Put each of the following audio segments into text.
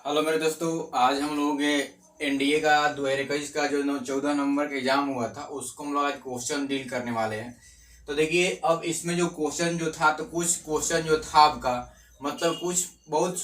Hello मेरे दोस्तों, आज हम लोग एनडीए का 2021 का जो 14 नवंबर का एग्जाम हुआ था उसको हम लोग आज क्वेश्चन डील करने वाले हैं। तो देखिए, अब इसमें जो क्वेश्चन जो था, तो कुछ क्वेश्चन जो था आपका मतलब कुछ बहुत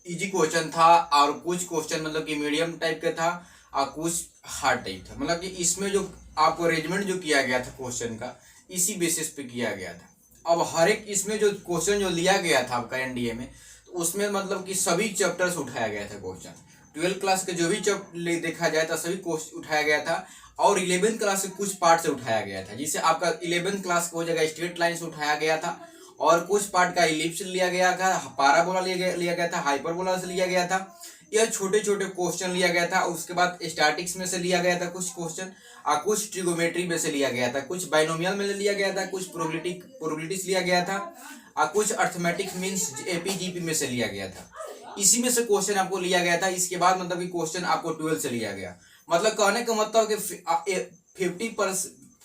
इजी क्वेश्चन था और कुछ क्वेश्चन मतलब कि मीडियम टाइप का था और कुछ हार्ड टाइप था। मतलब कि इसमें जो आपको अरेंजमेंट जो किया गया था क्वेश्चन का, इसी बेसिस पे किया गया था। अब हर एक इसमें जो क्वेश्चन जो लिया गया था आपका एनडीए में, तो उसमें मतलब कि सभी चैप्टर्स उठाया गया था क्वेश्चन। 12th क्लास के जो भी चैप्टर देखा जाए तो सभी क्वेश्चन उठाया गया था और 11th क्लास के कुछ पार्ट से उठाया गया था। जिससे आपका 11th क्लास को जगह स्ट्रेट लाइन से उठाया गया था और कुछ पार्ट का इलिप्स लिया गया था, पाराबोला लिया गया था, हाइपरबोला से लिया गया था। यह छोटे छोटे क्वेश्चन लिया गया था। उसके बाद स्टैटिक्स में से लिया गया था कुछ क्वेश्चन और कुछ ट्रिगोमेट्री में से लिया गया था, कुछ बाइनोमियल में लिया गया था, कुछ प्रोबेबिलिटीज लिया गया था और कुछ अर्थमेटिक्स मींस एपीजीपी में से लिया गया था। इसी में से क्वेश्चन आपको लिया गया था। इसके बाद मतलब कि क्वेश्चन आपको 12 से लिया गया। मतलब कहने का मतलब कि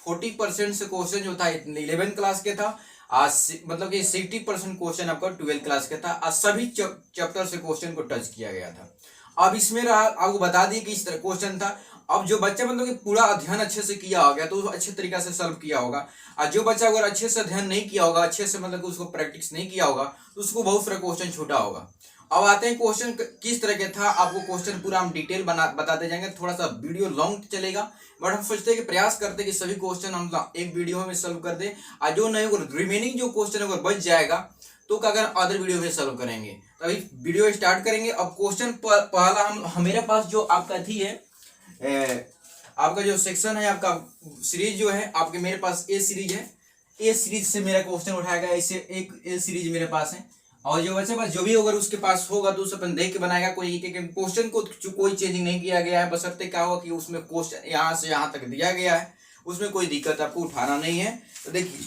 40% से क्वेश्चन जो था 11th क्लास के था, आज मतलब कि 60% क्वेश्चन आपका 12th क्लास का था और सभी चैप्टर से क्वेश्चन को टच किया गया था। अब इसमें रहा, आपको बता दिए कि इस तरह क्वेश्चन था। अब जो बच्चा मतलब कि पूरा अध्ययन अच्छे से किया हो गया तो वो अच्छे तरीके से सॉल्व किया होगा, और जो बच्चा अगर अच्छे से अध्ययन नहीं किया होगा, अच्छे से मतलब कि उसको प्रैक्टिस नहीं किया होगा, तो उसको बहुत सारा क्वेश्चन छूटा होगा। अब आते हैं क्वेश्चन किस तरह के था। आपको क्वेश्चन पूरा हम डिटेल बताते जाएंगे। थोड़ा सा वीडियो लॉन्ग चलेगा, बट हम सोचते हैं कि प्रयास करते हैं कि सभी क्वेश्चन हम एक वीडियो में सॉल्व कर दें, और जो नहीं रिमेनिंग जो क्वेश्चन अगर बच जाएगा तो अगर अदर वीडियो में सॉल्व करेंगे। तो अभी वीडियो स्टार्ट करेंगे। अब क्वेश्चन पहला हम मेरे पास जो आपका थी है, आपका जो सेक्शन है, आपका सीरीज जो है आपके मेरे पास ए सीरीज है। ए सीरीज से मेरा क्वेश्चन उठाया गया, इससे एक ए सीरीज मेरे पास है। और जो बच्चे पास जो भी अगर उसके पास होगा तो उसे अपन देख के बनाएगा। कोई क्वेश्चन को कोई चेंजिंग नहीं किया गया है, बशर्ते क्या होगा कि उसमें क्वेश्चन यहाँ से यहाँ तक दिया गया है, उसमें कोई दिक्कत आपको उठाना नहीं है। तो देखिए,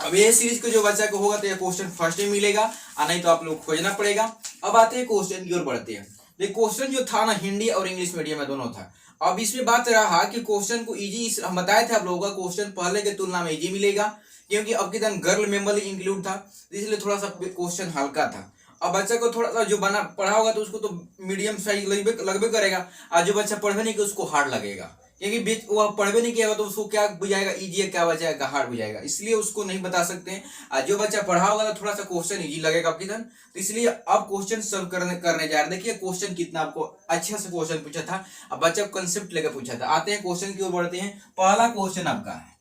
अब ये सीरीज को जो बच्चा को होगा तो ये क्वेश्चन फर्स्ट में मिलेगा, और नहीं तो आप लोग खोजना पड़ेगा। अब आते हैं क्वेश्चन की ओर बढ़ते हैं। देखिए, क्वेश्चन जो था ना, हिंदी और इंग्लिश मीडियम में दोनों था। अब इसमें बात रहा कि क्वेश्चन को इजी हम बताए थे आप लोगों का, क्वेश्चन पहले के तुलना में इजी मिलेगा, क्योंकि अब के दिन गर्ल मेंबर इंक्लूड था, इसलिए थोड़ा सा क्वेश्चन हल्का था। अब बच्चा को थोड़ा सा जो बना पढ़ा होगा तो उसको तो मीडियम साइज लगभग करेगा, और जो बच्चा पढ़वे नहीं कि उसको हार्ड लगेगा, क्योंकि बीच वो पढ़वे नहीं किया तो उसको क्या बुझाएगा, इजी है, क्या बचाएगा, हार्ड बुझाएगा, इसलिए उसको नहीं बता सकते हैं। और जो बच्चा पढ़ा होगा तो थोड़ा सा क्वेश्चन इजी लगेगा आपकी तरह। तो इसलिए अब क्वेश्चन सॉल्व करने जा रहे हैं। देखिए क्वेश्चन कितना आपको अच्छा से क्वेश्चन पूछा था, अब बच्चा कंसेप्ट लेकर पूछा था। आते हैं क्वेश्चन की ओर बढ़ते हैं। पहला क्वेश्चन आपका है,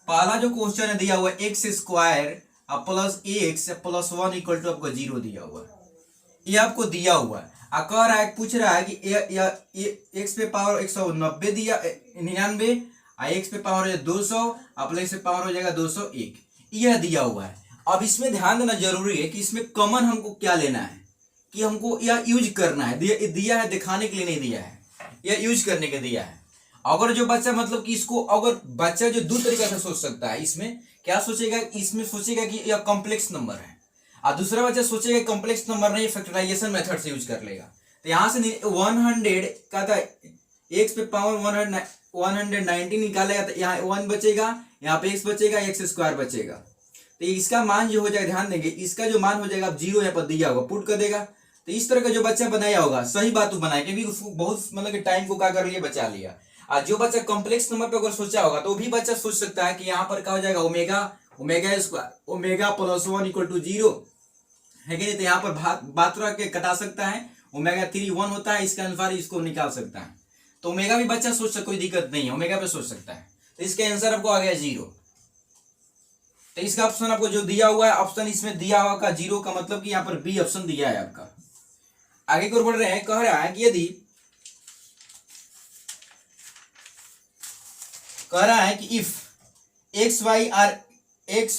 पहला जो क्वेश्चन है दिया हुआ x square plus x plus 1 equal to आपको 0 दिया हुआ है। ये आपको दिया हुआ है, कह रहा है, पूछ रहा है कि एक्स पे पावर 190 दिया 99, एक्स पे पावर है 200, अब एक्स पे पावर हो जाएगा 201, यह दिया हुआ है। अब इसमें ध्यान देना जरूरी है कि इसमें कॉमन हमको क्या लेना है, कि हमको यह यूज करना है। दिया है दिखाने के लिए नहीं दिया है, यह यूज करने के दिया है। अगर जो बच्चा मतलब कि इसको, अगर बच्चा जो दो तरीके से सोच सकता है, इसमें क्या सोचेगा, इसमें सोचेगा कि यह कॉम्प्लेक्स नंबर है, और दूसरा बच्चा सोचेगा कॉम्प्लेक्स नंबर नहीं, फैक्टराइजेशन मेथड से यूज कर लेगा। तो यहां से 100 का था, एक्स पे पावर 190 निकालेगा तो यहाँ 1 बचेगा, यहाँ पे एक्स बचेगा, एक्स स्क्वायर बचेगा। तो इसका मान जो हो जाएगा, ध्यान देंगे, इसका जो मान हो जाएगा, अब 0 यहाँ पर दिया होगा, पुट कर देगा। तो इस तरह का जो बच्चा बनाया होगा, सही बात बनाया, क्योंकि उसको बहुत मतलब टाइम को क्या कर लिया, बचा लिया। और जो बच्चा कॉम्प्लेक्स नंबर पे अगर सोचा होगा तो भी बच्चा सोच सकता है कि यहाँ पर क्या हो जाएगा, omega square omega plus 1 equal to 0 है कि नहीं। तो यहाँ पर बात रख के कटा सकता है, ओमेगा 3 1 होता है, इसके अनुसार इसको निकाल सकता है। तो ओमेगा भी बच्चा सोच सकता, कोई दिक्कत नहीं है, ओमेगा पे सोच सकता है। तो इसका आंसर आपको आ गया 0। तो इसका ऑप्शन आपको जो दिया हुआ है, ऑप्शन इसमें दिया हुआ का 0 का मतलब कि यहाँ पर बी ऑप्शन दिया है आपका। आगे की ओर बढ़ रहे हैं, कह रहा है कि यदि कह रहा है कि if x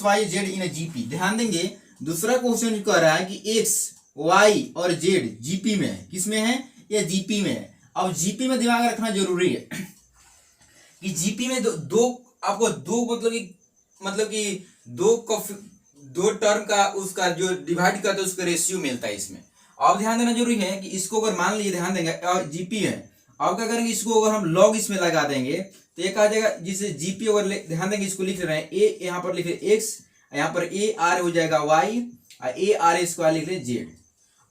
y z in GP, ध्यान देंगे दूसरा क्वेश्चन कह रहा है कि एक्स वाई और जेड जीपी में है, किसमें है, ये जीपी में है। अब जीपी में दिमाग रखना जरूरी है कि जीपी में आपको दो मतलब कि दो टर्म का उसका जो डिवाइड करते हैं उसका रेशियो मिलता है इसमें। अब ध्यान देना जरूरी है कि इसको अगर मान लीजिए, ध्यान देंगे जीपी है, अब क्या करेंगे, इसको अगर हम लॉग इसमें लगा देंगे तो ये कहा जाएगा, जिसे जीपी अगर ध्यान देंगे, इसको लिख रहे हैं ए, यहाँ पर लिख रहे एक्स, यहाँ पर ए आर हो जाएगा वाई, ए आर स्क्वायर लिख रहे जेड।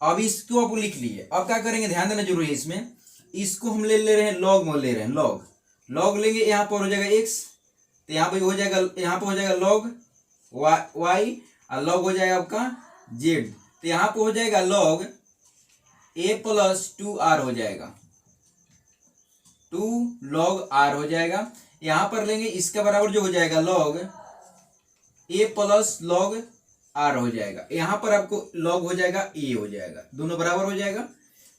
अब इसको आप लिख लिए। अब क्या करेंगे, ध्यान देना जरूरी है इसमें, इसको हम ले रहे हैं लॉग में ले रहे हैं, लॉग लॉग लेंगे, यहाँ पर हो जाएगा x, तो यहाँ पे हो जाएगा, यहाँ पे हो जाएगा लॉग y और लॉग हो जाएगा आपका z, तो यहाँ पे हो जाएगा लॉग a प्लस 2r हो जाएगा, 2 log r हो जाएगा। यहाँ पर लेंगे इसका बराबर जो हो जाएगा log a plus log r हो जाएगा, यहाँ पर आपको log हो जाएगा a हो जाएगा, दोनों बराबर हो जाएगा।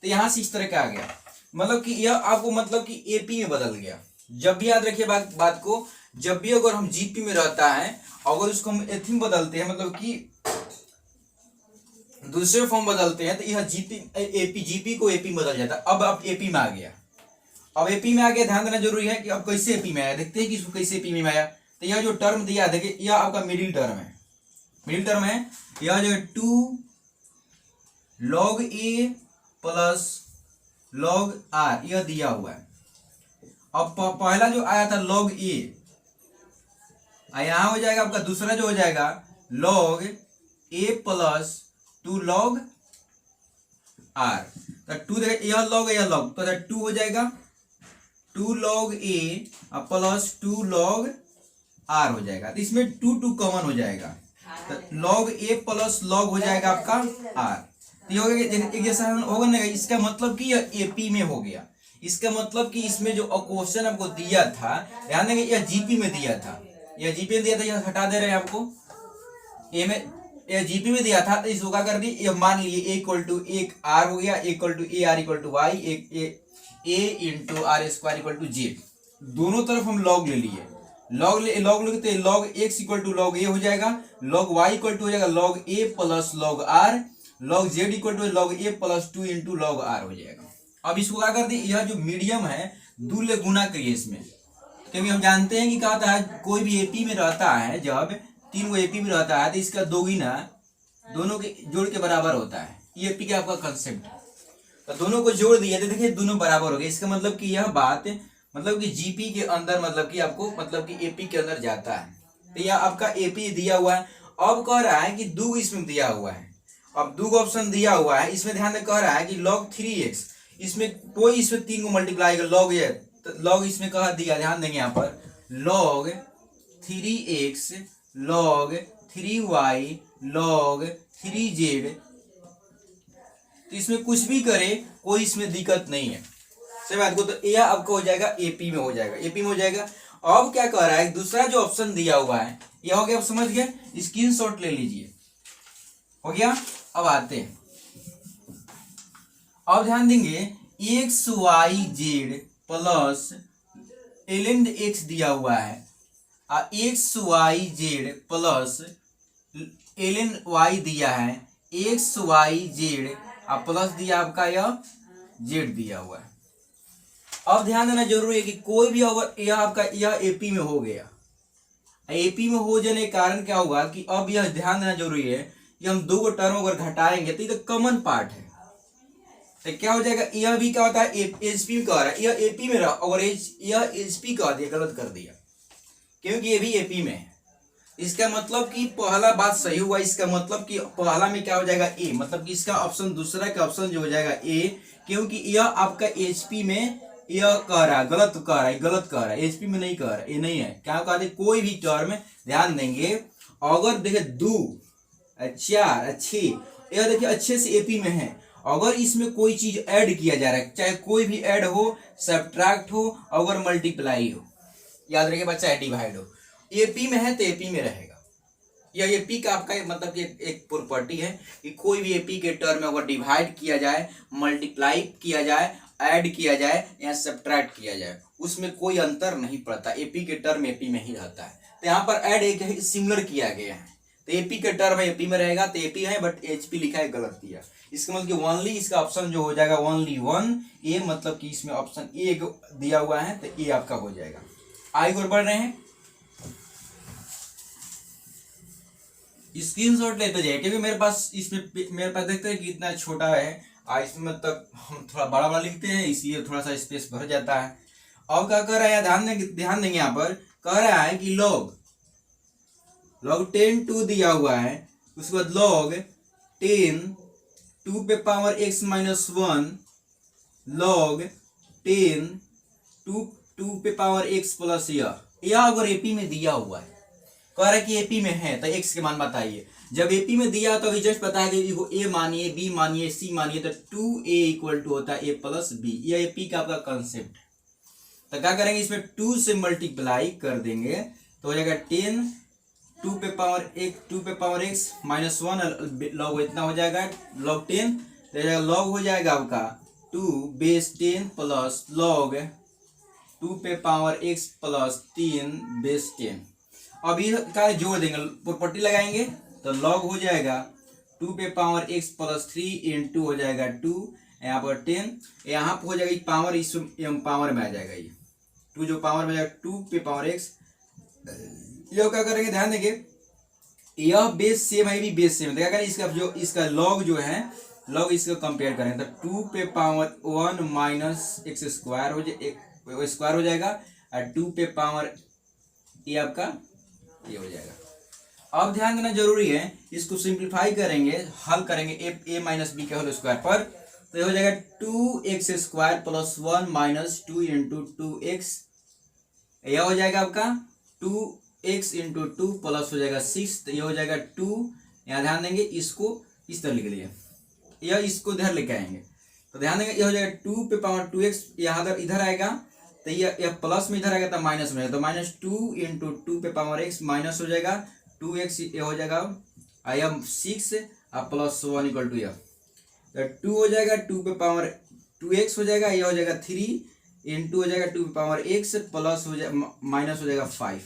तो यहाँ से इस तरह का आ गया, मतलब कि यह आपको मतलब कि एपी में बदल गया। जब भी याद रखिए बात को, जब भी अगर हम जीपी में रहता है, अगर उसको हम एथी में बदलते हैं, मतलब कि दूसरे फॉर्म बदलते हैं, तो यह जीपी एपी जीपी को एपी बदल जाता है। अब आप एपी में आ गया, अब एपी में आ गया, ध्यान देना जरूरी है कि अब कैसे एपी में आया, देखते हैं कि इसको कैसे एपी में आया। तो यह जो टर्म दिया देखिए, यह आपका मिडिल टर्म है, मिडिल टर्म है, यह जो 2 log a plus log r यह दिया हुआ है। अब पहला जो आया था log a, यहां हो जाएगा आपका दूसरा जो हो जाएगा log a plus 2 log r, तो 2 देखिए यह log तो 2 हो जाएगा 2 log a plus 2 log r हो जाएगा। तो इसमें 2 कॉमन हो जाएगा, तो log a प्लस log हो जाएगा आपका r। तो ये हो गया, एक जैसा होगा ना, इसका मतलब कि यह एपी में हो गया। इसका मतलब कि इसमें जो क्वेश्चन आपको दिया था, ध्यान देंगे यह जीपी में दिया था, यह जीपी में दिया था, यह हटा दे रहे हैं आपको, ए में यह जीपी में दिया था, तो इसको क्या कर दिए, यह मान लीजिए a इक्वल टू एक r हो गया, equal to a r equal to y, a into r square equal to z, दोनों तरफ हम log ले लिए, log लेते log x equal to log a हो जाएगा, log y इक्वल टू हो जाएगा log a plus log r, log z equal to log a plus 2 into log r हो जाएगा। अब इसको क्या कर दिए, यह जो मीडियम है दूल्हे गुना करिए इसमें, क्योंकि हम जानते हैं कि क्या होता है, कोई भी एपी में रहता है, जब 3 को एपी में रहता है तो इसका दोगुना दोनों के जोड़ के बराबर होता है, ये एपी का आपका कंसेप्ट। तो दोनों को जोड़ दिया तो देखिए दोनों बराबर हो गए, इसका मतलब कि यह बात मतलब कि जीपी के अंदर, मतलब कि आपको मतलब कि एपी के अंदर जाता है। तो यह आपका एपी दिया हुआ है। अब कह रहा है कि 2 इसमें दिया हुआ है, अब 2 ऑप्शन दिया हुआ है, इसमें ध्यान में कह रहा है कि log 3x, इसमें कोई इसमें 3 को मल्टीप्लाई कर log ये, तो log इसमें कहा दिया, ध्यान देंगे यहाँ पर log 3x log 3y log 3z, तो इसमें कुछ भी करे कोई इसमें दिक्कत नहीं है, सही बात को। तो यह आपको हो जाएगा एपी में हो जाएगा, एपी में हो जाएगा। अब क्या कह रहा है, दूसरा जो ऑप्शन दिया हुआ है यह हो गया, आप समझ गए, स्क्रीनशॉट ले लीजिए, हो गया। अब आते हैं, अब ध्यान देंगे x y z plus ln x दिया हुआ है, x y z plus ln y दिया है, एक्स वाई जेड प्लस दिया आपका यह जेड दिया हुआ है। अब ध्यान देना जरूरी है कि कोई भी अगर यह आपका यह एपी में हो गया, एपी में हो जाने के कारण क्या होगा कि अब यह ध्यान देना जरूरी है कि हम 2 टर्म अगर घटाएंगे तो ये तो कॉमन पार्ट है, तो क्या हो जाएगा, यह भी क्या होता है एचपी में कह रहा है, यह एपी में रहा, अगर यह एचपी कह दिया, गलत कर दिया, क्योंकि ये भी एपी में है। इसका मतलब कि पहला बात सही हुआ, इसका मतलब कि पहला में क्या हो जाएगा ए, मतलब कि इसका ऑप्शन दूसरा का ऑप्शन जो हो जाएगा ए, क्योंकि यह आपका एचपी में यह कह रहा है, गलत कह रहा है, गलत कह रहा है, एचपी में नहीं कह रहा है, ये नहीं है। क्या कह रहे, कोई भी टर्म ध्यान देंगे, अगर देखे 2 4 6, यह देखिए अच्छे से एपी में है, अगर इसमें कोई चीज ऐड किया जा रहा है, चाहे कोई भी ऐड हो, सब्ट्रैक्ट हो, अगर मल्टीप्लाई हो, याद रखिए बच्चा, है डिवाइड हो, एपी में है तो एपी में रहेगा। यह एपी का आपका मतलब कि एक प्रॉपर्टी है कि कोई भी एपी के टर्म में अगर डिवाइड किया जाए, मल्टीप्लाई किया जाए, ऐड किया जाए या सब्ट्रैक्ट किया जाए, उसमें कोई अंतर नहीं पड़ता, एपी के टर्म एपी में ही रहता है। तो यहाँ पर ऐड एक सिमिलर किया गया है, तो एपी के टर्म एपी में रहेगा, तो एपी है बट एचपी लिखा है, गलत दिया। इसका मतलब कि ओनली इसका ऑप्शन जो हो जाएगा ओनली 1 ए, मतलब कि इसमें ऑप्शन ए दिया हुआ है, तो ए आपका हो जाएगा। आगे और बढ़ रहे हैं, स्क्रीनशॉट लेते जाइए, क्योंकि मेरे पास देखते हैं कि इतना छोटा है, इसमें मतलब हम थोड़ा बड़ा बड़ा लिखते हैं, इसलिए थोड़ा सा स्पेस भर जाता है। अब क्या कर रहा है, ध्यान देंगे यहाँ पर कह रहा है कि log 10 2 दिया हुआ है, उसके बाद log 10 2 पे पावर x माइनस 1 log 10 2 पे पावर x प्लस यह अगर एपी में दिया हुआ है, कह रहा है कि एपी में है तो x के मान बताइए। जब एपी में दिया तो अभी जस्ट पता है कि ए मानिए, बी मानिए, सी मानिए, तो 2a इक्वल टू होता है a प्लस बी। यह एपी का आपका कंसेप्ट। तो क्या करेंगे, इसमें 2 से मल्टीप्लाई कर देंगे तो हो जाएगा 10 2 पे पावर x माइनस 1 लॉग इतना हो जाएगा लॉग 10, तो लॉग हो जाएगा आपका 2 बेस 10 प्लस लॉग 2 पे पावर x प्लस 3 बेस 10। अब ये का जोड़ देंगे, प्रॉपर्टी लगाएंगे तो लॉग हो जाएगा 2 पे पावर x प्लस 3 इंटू हो जाएगा 2, यहाँ पर 10, यहाँ पर हो जाएगा पावर, इस पावर में आ जाएगा ये 2 जो पावर में जाएगा 2 पे पावर x। ये क्या करेंगे, ध्यान देंगे यह बेस सेम है, भी बेस सेम है, तो क्या करें इसका जो इसका लॉग जो है लॉग इसको कंपेयर करें तो 2 पे पावर 1 माइनस x स्क्वायर हो जाएगा और 2 पे पावर ये आपका ये हो जाएगा। अब ध्यान देना जरूरी है, इसको सिंप्लीफाई करेंगे, हल करेंगे a माइनस बी के होल स्क्वायर पर, तो ये हो जाएगा 2x square plus 1 minus 2 into 2x, यह हो जाएगा आपका 2x इंटू 2 प्लस हो जाएगा 6, तो ये हो जाएगा 2, यहाँ ध्यान देंगे इसको इस तरह लिख लिए, यह इसको इधर लेके आएंगे तो ध्यान देंगे यह हो जाएगा 2 पे पावर 2x, यहाँ इधर आएगा तो यह प्लस में इधर आएगा तो माइनस में, तो माइनस 2 इंटू 2 पे पावर x माइनस हो जाएगा 2x, ये हो जाएगा यह 6 और प्लस 1 इक्वल टू यह, तो 2 हो जाएगा 2 पे पावर 2x हो जाएगा, यह हो जाएगा 3 इंटू हो जाएगा 2 पे पावर x प्लस हो जाएगा माइनस हो जाएगा 5,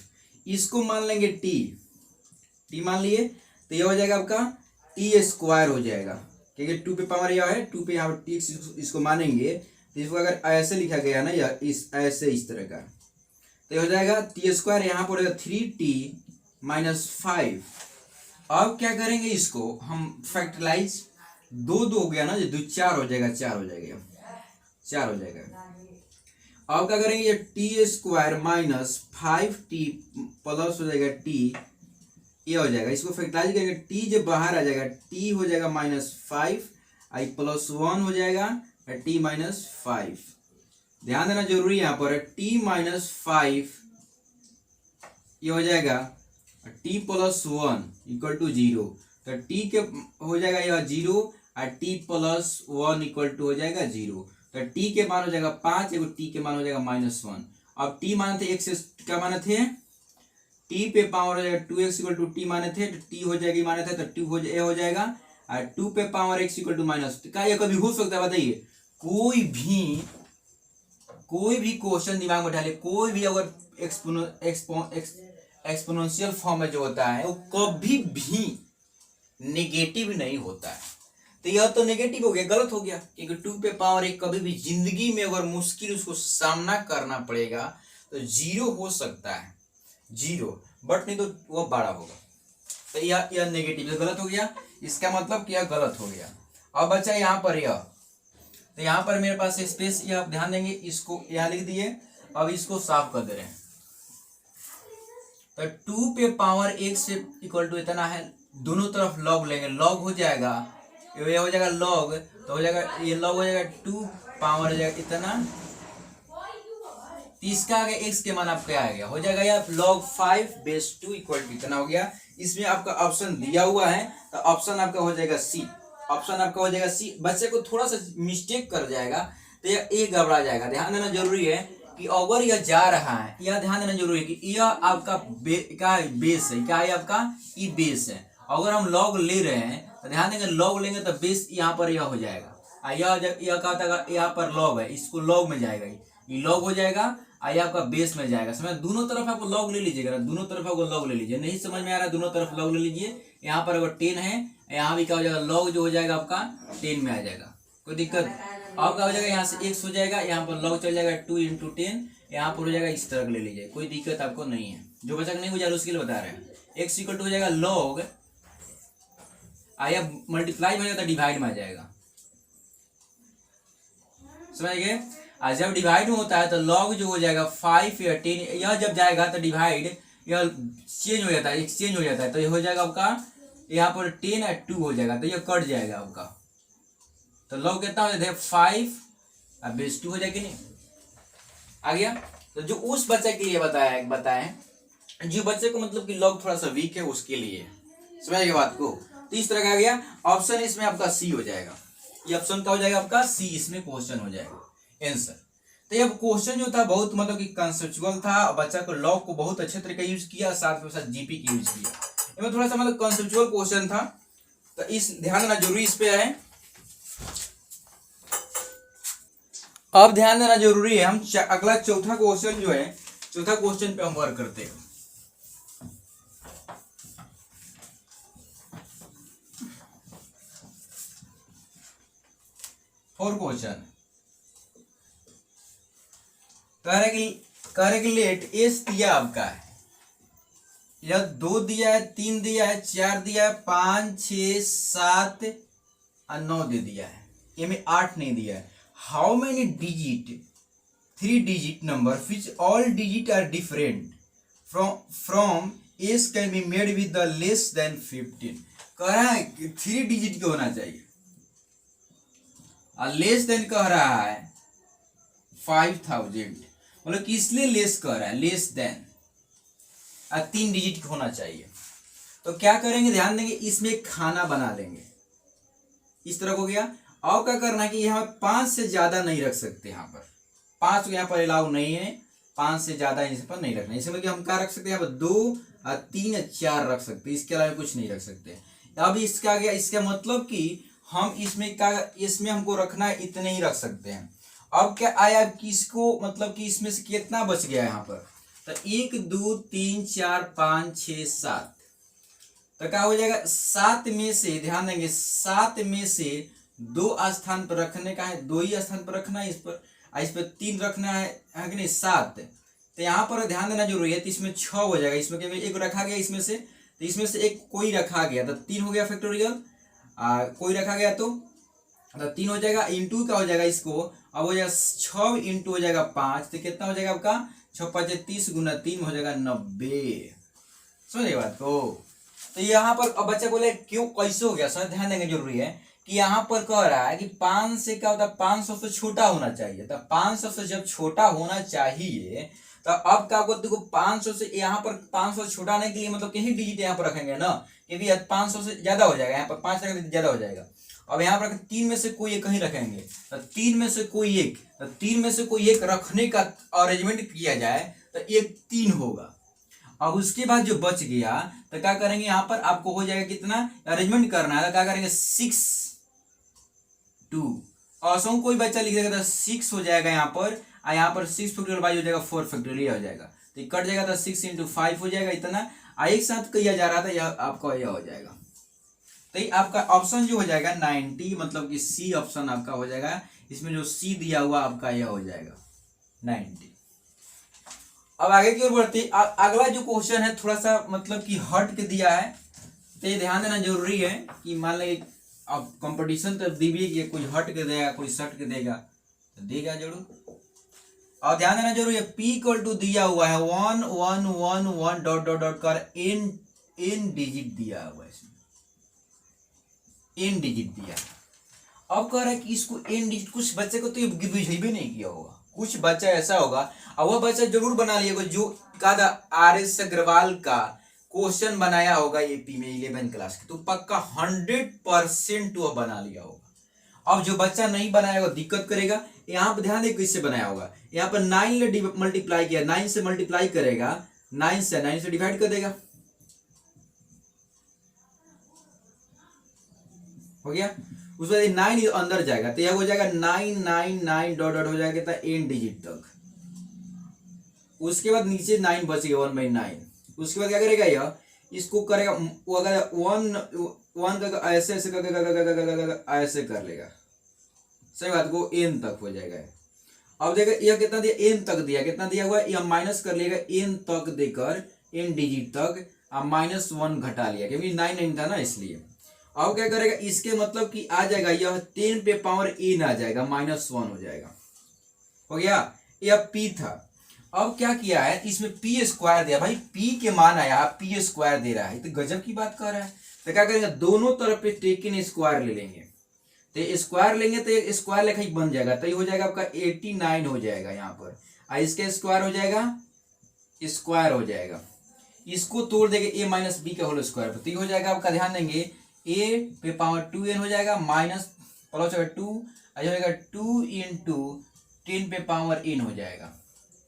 इसको मान लेंगे t मान लिए तो यह हो जाएगा आपका t स्क्वायर हो जाएगा, क्योंकि 2 पे पावर यह है 2 पे यहाँ पर t, इसको मानेंगे तो इसको अगर ऐसे लिखा गया ना या ऐसे इस तरह का तो ये हो जाएगा टी स्क्वायर, यहाँ पर 3t माइनस 5। अब क्या करेंगे, इसको हम फैक्टराइज, 2 हो गया ना, जो 4 हो जाएगा 4 हो जाएगा। अब क्या करेंगे, ये T square minus 5t plus हो जाएगा t, ये हो जाएगा, इसको फैक्टराइज करेंगे t जब बाहर आ जाएगा t हो जाएगा माइनस 5 आई प्लस 1 हो जाएगा t माइनस 5। ध्यान देना जरूरी है यहाँ पर t माइनस 5 ये हो जाएगा t प्लस 1 इक्वल टू 0, तो t के हो जाएगा यह 0 और t प्लस 1 इक्वल टू हो जाएगा 0, तो t के मान हो जाएगा 5, एगो t के मान हो जाएगा माइनस 1। अब t माने थे x क्या माने थे, t पे पावर हो जाएगा 2x इक्वल टू t माने थे, तो t हो जाएगी माने थे तो 2 हो जाएगा और 2 पे power x equal to minus, क्या ये कभी हो सकता है बताइए, कोई भी क्वेश्चन दिमाग में डाले, कोई भी अगर एक्सपोनेंशियल फॉर्म में जो होता है वो कभी भी नेगेटिव नहीं होता है, तो यह तो नेगेटिव हो गया, गलत हो गया, क्योंकि 2 पे पावर 1 कभी भी जिंदगी में अगर मुश्किल उसको सामना करना पड़ेगा तो 0 हो सकता है, 0 बट नहीं तो वह बड़ा होगा, तो यह नेगेटिव गलत हो गया, इसका मतलब कि यह गलत हो गया। अब बचा यहाँ पर यह, तो यहाँ पर मेरे पास स्पेस, ये आप ध्यान देंगे, इसको यहाँ लिख दिए, अब इसको साफ कर दे रहे हैं, तो 2 पे पावर 1 से इक्वल टू इतना है, दोनों तरफ लॉग लेंगे, लॉग हो जाएगा, ये हो जाएगा लॉग, तो हो जाएगा ये लॉग हो जाएगा 2 पावर हो जाएगा इतना, इसका आगे x के मान आपका आ गया, हो जाएगा या log 5 बेस 2 इक्वल टू इतना हो गया। इसमें आपका ऑप्शन दिया हुआ है तो ऑप्शन आपका हो जाएगा सी, ऑप्शन आपका हो जाएगा सी। बच्चे को थोड़ा सा मिस्टेक कर जाएगा तो यह ए घबरा जाएगा, ध्यान देना जरूरी है कि अगर यह जा रहा है, यह ध्यान देना जरूरी है कि यह आपका क्या बेस है, क्या है आपका ई बेस है, अगर हम लॉग ले रहे हैं तो ध्यान देंगे लॉग लेंगे तो बेस यहाँ पर यह हो जाएगा, यह क्या होता है यहाँ पर लॉग है, इसको लॉग में जाएगा, ये लॉग हो जाएगा आइए आपका बेस में जाएगा। समझ, दोनों तरफ आपको लॉग ले लीजिएगा ना, दोनों तरफ आपको लॉग ले लीजिए, नहीं समझ में आ रहा है दोनों तरफ लॉग ले लीजिए। यहाँ पर अगर 10 है, यहाँ भी क्या हो जाएगा लॉग जो हो जाएगा आपका 10 में आ जाएगा, कोई दिक्कत। अब क्या हो जाएगा यहाँ से x हो जाएगा, यहाँ पर लॉग चल जाएगा 2 इंटू 10, यहाँ पर हो जाएगा इस तरह ले लीजिए, कोई दिक्कत आपको नहीं है। जो बच्चा नहीं हो जाएगा उसके लिए बता रहे हैं, x इक्वल टू हो जाएगा लॉग, आया मल्टीप्लाई हो जाएगा डिवाइड में आ जाएगा, समझ गए। जब डिवाइड में होता है तो लॉग जो हो जाएगा 5 या 10, यह जब जाएगा तो डिवाइड यह चेंज हो जाता है, एक्सचेंज हो जाता है, तो ये हो जाएगा आपका यहाँ पर 10 और 2 हो जाएगा, तो यह कट जाएगा आपका, तो लॉग कितना हो जाता है 5 अब बेस 2 हो जाएगी नहीं। आ गया। तो जो उस बच्चे के लिए बताएं जो बच्चे को मतलब कि लॉग थोड़ा सा वीक है उसके लिए, समझिए बात को। तो इस तरह का आ गया ऑप्शन, इसमें आपका सी हो जाएगा, ये ऑप्शन का हो जाएगा आपका सी, इसमें क्वेश्चन हो जाएगा आंसर। तो ये क्वेश्चन जो था बहुत मतलब कि कंसेप्चुअल था, बच्चा को लॉग को बहुत अच्छे तरीके यूज किया, साथ में साथ जीपी की यूज किया, इसमें थोड़ा सा मतलब कंसेप्चुअल क्वेश्चन था, तो इस ध्यान देना जरूरी इस पे है। अब ध्यान देना जरूरी है, हम अगला चौथा क्वेश्चन जो है, चौथा क्वेश्चन पे हम वर्क करते हैं। फोर क्वेश्चन कह रहे कि लेट एस दिया आपका है, या 2 दिया है, 3 दिया है, 4 दिया है, 5 6 7 और 9 दे दिया है, ये में 8 नहीं दिया है। How many digit 3 digit number which all digit are different from S can be made with the less than 15। कह रहा है कि 3 डिजिट का होना चाहिए और लेस देन कह रहा है 5000, मतलब कि इसलिए लेस कह रहा है, लेस देन 3 डिजिट का होना चाहिए। तो क्या करेंगे, ध्यान देंगे, इसमें खाना बना लेंगे, इस तरह हो गया। और क्या करना है कि यहाँ 5 से ज्यादा नहीं रख सकते, यहाँ पर 5 को यहाँ पर अलाउ नहीं है, 5 से ज्यादा इस पर नहीं रखना। इसमें कि हम क्या रख सकते हैं, यहाँ पर 2 और 3 और 4 रख सकते, इसके अलावा कुछ नहीं रख सकते। अब इसका गया, इसका मतलब कि हम इसमें हमको रखना है, इतने ही रख सकते हैं। अब क्या आया किसको, मतलब कि इसमें से कितना बच गया यहाँ पर, तो 1 2 3 4 5 6 7, तो क्या हो जाएगा 7 में से, ध्यान देंगे 7 में से 2 स्थान पर रखने का है, 2 ही स्थान पर रखना है, इस पर 3 रखना है कि नहीं 7। तो यहाँ पर ध्यान देना जरूरी है, तो इसमें 6 हो जाएगा, इसमें एक रखा गया इसमें से, तो इसमें से एक कोई रखा गया तो 3 हो गया फैक्टोरियल, कोई रखा गया तो 3 हो जाएगा, इंटू का हो जाएगा इसको, अब हो जाएगा 6 इंटू हो जाएगा 5, तो कितना हो जाएगा आपका 6 5 30 गुना 3 हो जाएगा 90। समझिए बात को। तो यहाँ पर अब बच्चा बोले क्यों कैसे हो गया, सर ध्यान देंगे जरूरी है कि यहाँ पर कह रहा है कि 5 से क्या होता है, 500 से छोटा होना चाहिए, तो 500 से जब छोटा होना चाहिए तो अब क्या होगा, देखो 500 से यहाँ पर 500 से छोटा आने के लिए मतलब कहीं डिजिट यहाँ पर रखेंगे ना, क्योंकि 500 से ज्यादा हो जाएगा, यहाँ पर 5 रखेंगे ज्यादा हो जाएगा। अब यहाँ पर 3 में से कोई एक कहीं रखेंगे, तो 3 में से कोई एक, तो 3 में से कोई एक रखने का अरेंजमेंट किया जाए तो एक 3 होगा। अब उसके बाद जो बच गया तो क्या करेंगे, यहाँ पर आपको हो जाएगा कितना अरेंजमेंट करना है, तो क्या करेंगे 6 2, और सो कोई बच्चा लिख देगा तो 6 हो जाएगा यहाँ पर, और यहाँ पर 6 फैक्टोरियल बाई हो जाएगा 4 फैक्टोरियल हो जाएगा, तो कट जाएगा तो 6 इंटू 5 हो जाएगा इतना, एक साथ किया जा रहा था, यह आपका यह हो जाएगा। तो ये आपका ऑप्शन जो हो जाएगा 90, मतलब कि सी ऑप्शन आपका हो जाएगा, इसमें जो सी दिया हुआ आपका यह हो जाएगा 90। अब आगे की ओर बढ़ते, अगला जो क्वेश्चन है थोड़ा सा मतलब कि हट के दिया है, तो ये ध्यान देना जरूरी है कि मान लीजिए अब कंपटीशन तो दीजिए, कोई हट के देगा कोई सट के देगा, तो देगा जरूर। और ध्यान देना जरूरी है, P इक्वल टू दिया हुआ है 1 1 1 1 डॉट डॉट डॉट कर n डिजिट दिया हुआ है, इसमें n डिजिट दिया। अब कह रहा है कि इसको n डिजिट, कुछ बच्चे को तो ये भी नहीं किया होगा, कुछ बच्चा ऐसा होगा और वह बच्चा जरूर बना लिएगा जो का RS अग्रवाल का क्वेश्चन बनाया होगा एपी में 11 क्लास के, तो पक्का 100% वह बना लिया होगा। अब जो बच्चा नहीं बनाएगा दिक्कत करेगा। यहाँ पर ध्यान दे किससे बनाया होगा, यहाँ पर 9 मल्टीप्लाई किया, 9 से मल्टीप्लाई करेगा, 9 से डिवाइड कर देगा, हो गया। उसके बाद 9 अंदर जाएगा तो यह हो जाएगा 999 डॉट डॉट हो जाएगा n डिजिट तक। उसके बाद नीचे 9 बच गया 1/9। उसके बाद क्या करेगा, यह इसको करेगा, वो अगर 1 का ऐसे ऐसे ऐसे कर लेगा, सही बात को n तक हो जाएगा। अब देखा यह कितना दिया, n तक दिया, कितना दिया हुआ यह माइनस कर लेगा n तक देकर, n डिजिट तक, अब -1 घटा लिया क्योंकि 9 था ना इसलिए। अब क्या करेगा, इसके मतलब कि आ जाएगा यह 10 पे पावर n आ जाएगा, -1 हो जाएगा, हो गया। यह p था। अब क्या किया है, इसमें p स्क्वायर दिया, भाई p के मान आया, p स्क्वायर दे रहा है, तो गजब की बात कर रहा है। तो क्या करेंगे, दोनों तरफ पे टेकन स्क्वायर ले लेंगे, तो स्क्वायर लेंगे तो स्क्वायर लेखा ही बन जाएगा, तो ये हो जाएगा आपका 89 हो जाएगा यहाँ पर। इसके स्क्वायर हो जाएगा, स्क्वायर हो जाएगा, इसको तोड़ देंगे a माइनस बी का होल स्क्वायर पर, तो ये हो जाएगा आपका, ध्यान देंगे a पे पावर 2n हो जाएगा माइनस प्लस होगा 2, हो जाएगा 2 इंटू 10 पे पावर n हो जाएगा।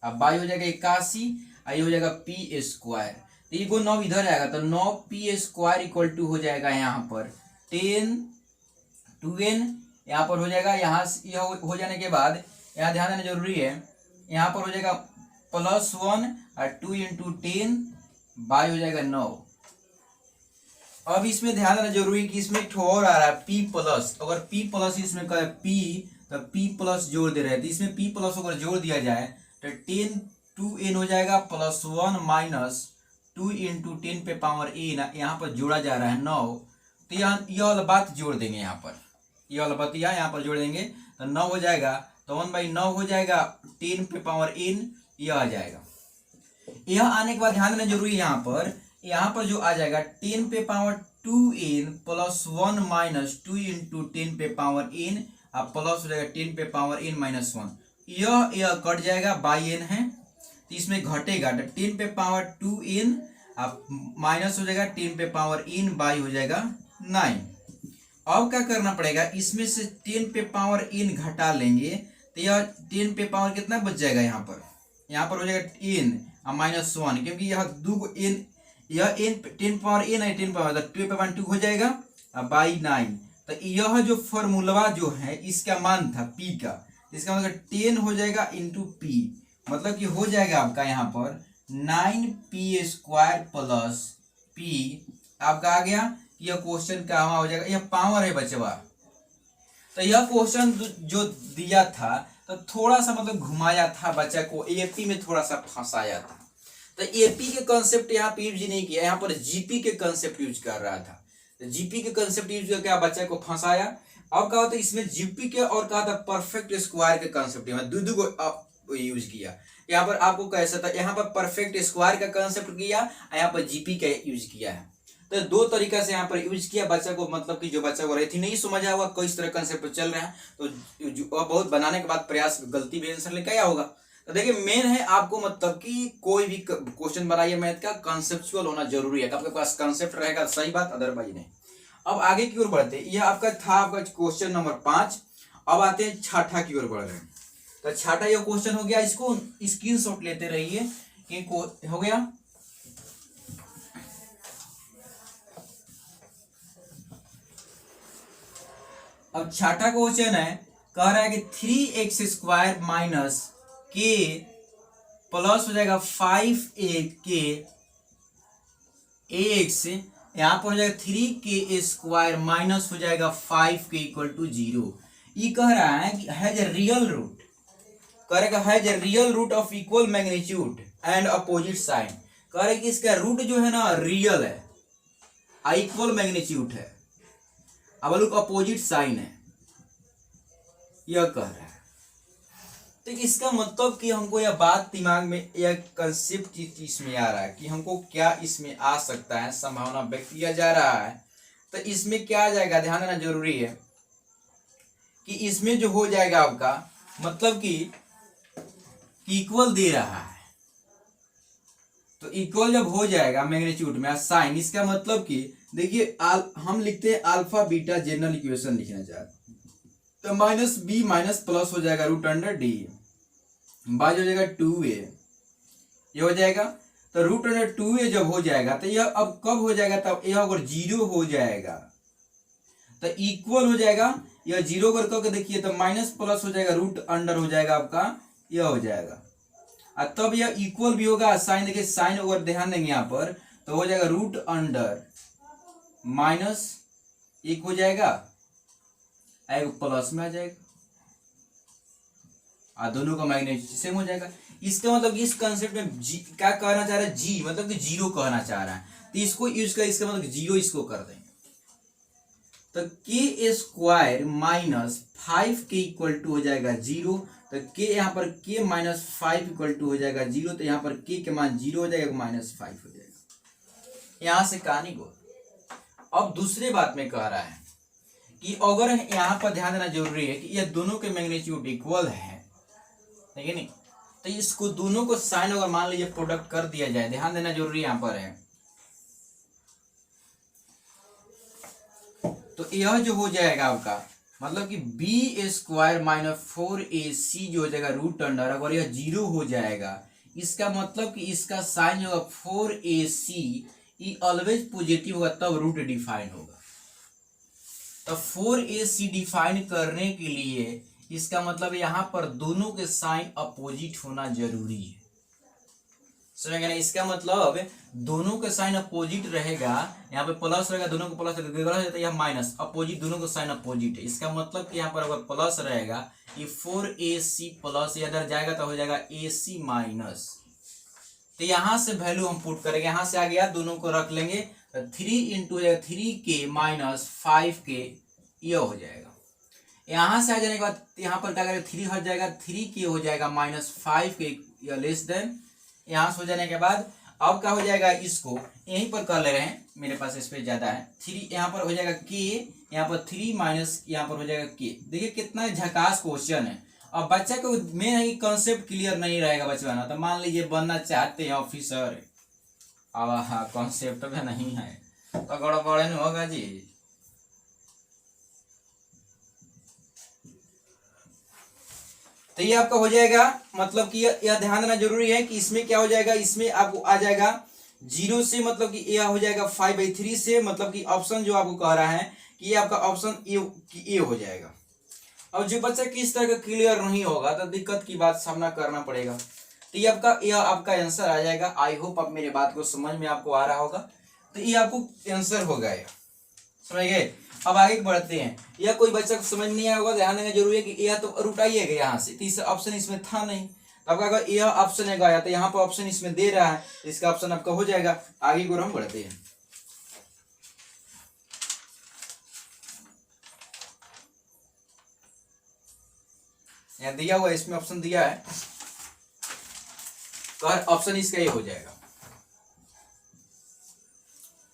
अब बाई हो जाएगा 81, ये हो जाएगा पी स्क्वायर, तो ये को 9 इधर आएगा, तो 9 पी स्क्वायर इक्वल टू हो जाएगा यहाँ पर 10 2n, यहाँ पर हो जाएगा, यहाँ यह हो जाने के बाद यहाँ ध्यान देना जरूरी है, यहाँ पर हो जाएगा +1 और 2 इंटू 10 बाई हो जाएगा 9। अब इसमें ध्यान देना जरूरी है कि इसमें एक और आ रहा है p प्लस, अगर p प्लस इसमें का p, तो p प्लस जोड़ दे रहे हैं, तो इसमें p प्लस अगर जोड़ दिया जाए तो 10 2n हो जाएगा +1 माइनस 2 इंटू 10 पे पावर n, यहाँ पर जोड़ा जा रहा है 9, तो यह वाला बात जोड़ देंगे, यहाँ पर यह वाला बात यहाँ पर जोड़ देंगे तो 9 हो जाएगा, तो 1/9 हो जाएगा 10 पे पावर n, यह आ जाएगा। यह आने के बाद ध्यान देना जरूरी है, यहाँ पर जो आ जाएगा 10 पे power 2n plus 1 minus 2 into 10 पे पावर n, अब प्लस हो जाएगा 10 पे पावर n माइनस 1, यह कट जाएगा बाई n है, तो इसमें घटेगा तो 10 पे पावर 2n, अब माइनस हो जाएगा 10 पे पावर n बाई हो जाएगा 9। अब क्या करना पड़ेगा, इसमें से 10 पे पावर n घटा लेंगे, तो यह 10 पे पावर कितना बच जाएगा, यहाँ पर हो जाएगा n -1, क्योंकि यह दो n, यह n 10 पावर n है, 10 पावर 2 पे पावर 2 हो जाएगा बाई 9, तो यह जो फॉर्मूला जो है इसका मान था p का, इसका मतलब 10 हो जाएगा इंटू p, मतलब कि हो जाएगा आपका यहाँ पर 9p स्क्वायर प्लस p, आपका आ गया। यह क्वेश्चन का हो जाएगा, यह पावर है बचवा। तो यह क्वेश्चन जो दिया था तो थोड़ा सा मतलब घुमाया था बच्चा को, एपी में थोड़ा सा फंसाया था, तो एपी के कंसेप्ट यहाँ पे यूज नहीं किया, यहाँ पर जीपी के कंसेप्ट यूज कर रहा था, तो जीपी के कंसेप्ट यूज करके आप बच्चा को फंसाया। अब कहा था इसमें जीपी के और कहा था परफेक्ट स्क्वायर के कंसेप्ट, दो को यूज किया। यहाँ पर आपको कैसा था, यहाँ पर परफेक्ट स्क्वायर का कंसेप्ट किया, यहाँ पर जीपी का यूज किया है, तो दो तरीका से यहाँ पर यूज किया बच्चा को, मतलब कि जो बच्चा को रहती नहीं समझा हुआ किस तरह कंसेप्ट चल रहा है, तो बहुत बनाने के बाद प्रयास गलती भी आंसर लेकर आया होगा। तो देखिए मेन है आपको मतलब कि कोई भी क्वेश्चन बनाइए मैथ का कंसेप्चुअल होना जरूरी है, आपके पास कंसेप्ट रहेगा सही बात, अदरवाइज नहीं। अब आगे की ओर बढ़ते हैं, यह आपका था आपका क्वेश्चन नंबर 5। अब आते हैं छठा की ओर बढ़ रहे हैं, तो छठा यह क्वेश्चन हो गया, इसको स्क्रीनशॉट लेते रहिए कि हो गया। अब छठा क्वेश्चन है, कह रहा है कि 3x स्क्वायर माइनस के प्लस हो जाएगा 5ak ax, यहाँ पर हो जाएगा 3k स्क्वायर माइनस हो जाएगा 5k इक्वल टू 0। ये कह रहा है कि हैज ए रियल रूट, करेगा has a real root of equal magnitude and opposite sign, कह रहे कि इसका रूट जो है ना रियल है, इक्वल मैग्नीट्यूड है, अब लोग अपोजिट साइन है, यह कह रहा है। तो इसका मतलब कि हमको यह बात दिमाग में, यह कंसेप्ट इसमें आ रहा है कि हमको क्या इसमें आ सकता है, संभावना व्यक्त किया जा रहा है। तो इसमें क्या आ जाएगा, ध्यान देना जरूरी है कि इसमें जो हो जाएगा आपका मतलब कि इक्वल दे रहा है, तो इक्वल जब हो जाएगा मैग्नीट्यूड में साइन, इसका मतलब कि देखिए हम लिखते हैं अल्फा बीटा जनरल इक्वेशन लिखना चाहते, तो माइनस बी माइनस प्लस हो जाएगा रूट अंडर डी, बाई हो जाएगा 2a, ये हो जाएगा। तो रूट अंडर 2a जब हो जाएगा तो यह अब कब हो जाएगा, तब यह अगर 0 हो जाएगा तो इक्वल हो जाएगा, यह 0 करके देखिए तो माइनस प्लस हो जाएगा, रूट अंडर हो जाएगा आपका, यह हो जाएगा, और तब यह इक्वल भी होगा। साइन देखिए, साइन अगर ध्यान देंगे यहाँ पर तो हो जाएगा रूट अंडर माइनस 1 हो जाएगा, एक प्लस में आ जाएगा, और दोनों का मैग्नीट्यूड सेम हो जाएगा। इसका मतलब इस कंसेप्ट में जी क्या कहना चाह रहा है, जी मतलब कि 0 कहना चाह रहा है, तो इसको यूज कर, इसका मतलब 0 इसको कर देंगे, तो के square minus 5k equal to हो जाएगा 0, तो के यहाँ पर k माइनस 5 इक्वल टू हो जाएगा 0, तो यहाँ पर k के मान 0 हो जाएगा, माइनस 5 हो जाएगा। यहां से कहानी को अब दूसरे बात में कह रहा है कि अगर यहाँ पर ध्यान देना जरूरी है कि ये दोनों के मैग्नीट्यूड इक्वल है, ठीक है नहीं, तो इसको दोनों को साइन अगर मान लीजिए प्रोडक्ट कर दिया जाए, ध्यान देना जरूरी यहाँ पर है, तो यह जो हो जाएगा आपका मतलब कि बी स्क्वायर माइनस 4ac जो हो जाएगा रूट अंडर, अगर यह 0 हो जाएगा इसका मतलब कि इसका साइन जो होगा 4ac ये ऑलवेज पॉजिटिव होगा, तब रूट डिफाइन होगा। तो 4ac डिफाइन करने के लिए इसका मतलब यहाँ पर दोनों के साइन अपोजिट होना जरूरी है, समझ गए? इसका मतलब दोनों के साइन अपोजिट रहेगा, यहाँ पे प्लस रहेगा, दोनों को प्लस रहेगा, यहाँ माइनस अपोजिट, दोनों का साइन अपोजिट है। इसका मतलब कि यहाँ पर अगर प्लस रहेगा ये 4ac प्लस इधर जाएगा तो हो जाएगा ac माइनस, तो यहाँ से वैल्यू हम पुट करेंगे, यहाँ से आ गया दोनों को रख लेंगे, तो 3 इंटू 3k माइनस 5k यह हो जाएगा। यहाँ से आ जाने के बाद यहाँ पर क्या करेंगे 3 हट जाएगा, 3k हो जाएगा माइनस 5k या लेस देन, यहाँ से हो जाने के बाद अब क्या हो जाएगा, इसको यहीं पर कर ले रहे हैं, मेरे पास स्पेस ज्यादा है, 3 यहाँ पर हो जाएगा k, यहाँ पर 3 माइनस यहाँ पर हो जाएगा k। देखिए कितना झकास क्वेश्चन है। अब बच्चा को मेन है कॉन्सेप्ट क्लियर नहीं रहेगा बचवाना, तो मान लीजिए बनना चाहते हैं ऑफिसर, अब हाँ कॉन्सेप्ट भी नहीं है तो गड़बड़ नहीं होगा जी। तो ये आपका हो जाएगा, मतलब कि यह ध्यान देना जरूरी है कि इसमें क्या हो जाएगा, इसमें आपको आ जाएगा 0 से, मतलब कि यह हो जाएगा 5/3 से, मतलब कि ऑप्शन जो आपको कह रहा है कि ये आपका ऑप्शन ए हो जाएगा। अब जो बच्चा किस तरह का क्लियर नहीं होगा तो दिक्कत की बात सामना करना पड़ेगा। तो ये आपका आंसर आ जाएगा। आई होप अब मेरे बात को समझ में आपको आ रहा होगा, तो ये आपको आंसर हो गया, समझ गए? अब आगे बढ़ते हैं। या कोई बच्चा को समझ नहीं आया होगा, ध्यान देना जरूरी है कि यह तो रुटाइएगा यहाँ से, तीसरा ऑप्शन इसमें था नहीं, तो आपका अगर यह ऑप्शन है गया तो यहाँ पर ऑप्शन इसमें दे रहा है, इसका ऑप्शन आपका हो जाएगा। आगे को हम बढ़ते हैं। यहाँ दिया हुआ इसमें ऑप्शन दिया है, तो ऑप्शन इसका ये हो जाएगा।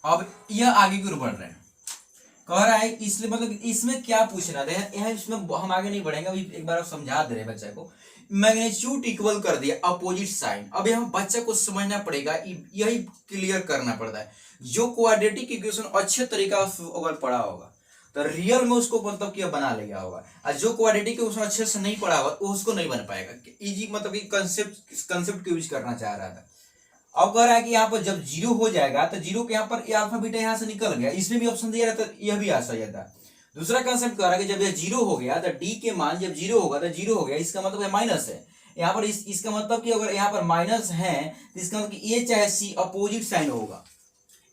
अब यह आगे की ओर बढ़ रहे हैं, कह रहा है इसलिए मतलब इसमें क्या पूछ रहा है, इसमें हम आगे नहीं बढ़ेंगे, अभी एक बार समझा दे रहे हैं बच्चे को। मैग्नीट्यूड इक्वल कर दिया, अपोजिट साइन। अब यहाँ बच्चे को समझना पड़ेगा, यही क्लियर करना पड़ता है। जो क्वाड्रेटिक इक्वेशन अच्छे तरीका से अगर पढ़ा होगा तो रियल में उसको मतलब कि बना लेगा होगा, और जो क्वाड्रेटिक इक्वेशन अच्छे से नहीं पढ़ा होगा उसको नहीं बन पाएगा। इजी मतलब कि कंसेप्ट को यूज करना चाह रहा था। अब कह रहा है कि यहाँ पर जब 0 हो जाएगा तो 0 के यहाँ पर अल्फा बीटा यहाँ से निकल गया, इसमें भी ऑप्शन दिया रहता, यह भी आ सही था। दूसरा कंसेप्ट कह रहा है कि जब यह 0 हो गया तो डी के मान जब 0 होगा तो 0 हो गया, इसका मतलब है माइनस है यहाँ पर। इसका मतलब कि अगर यहाँ पर माइनस है तो इसका मतलब कि ए चाहे सी अपोजिट साइन होगा,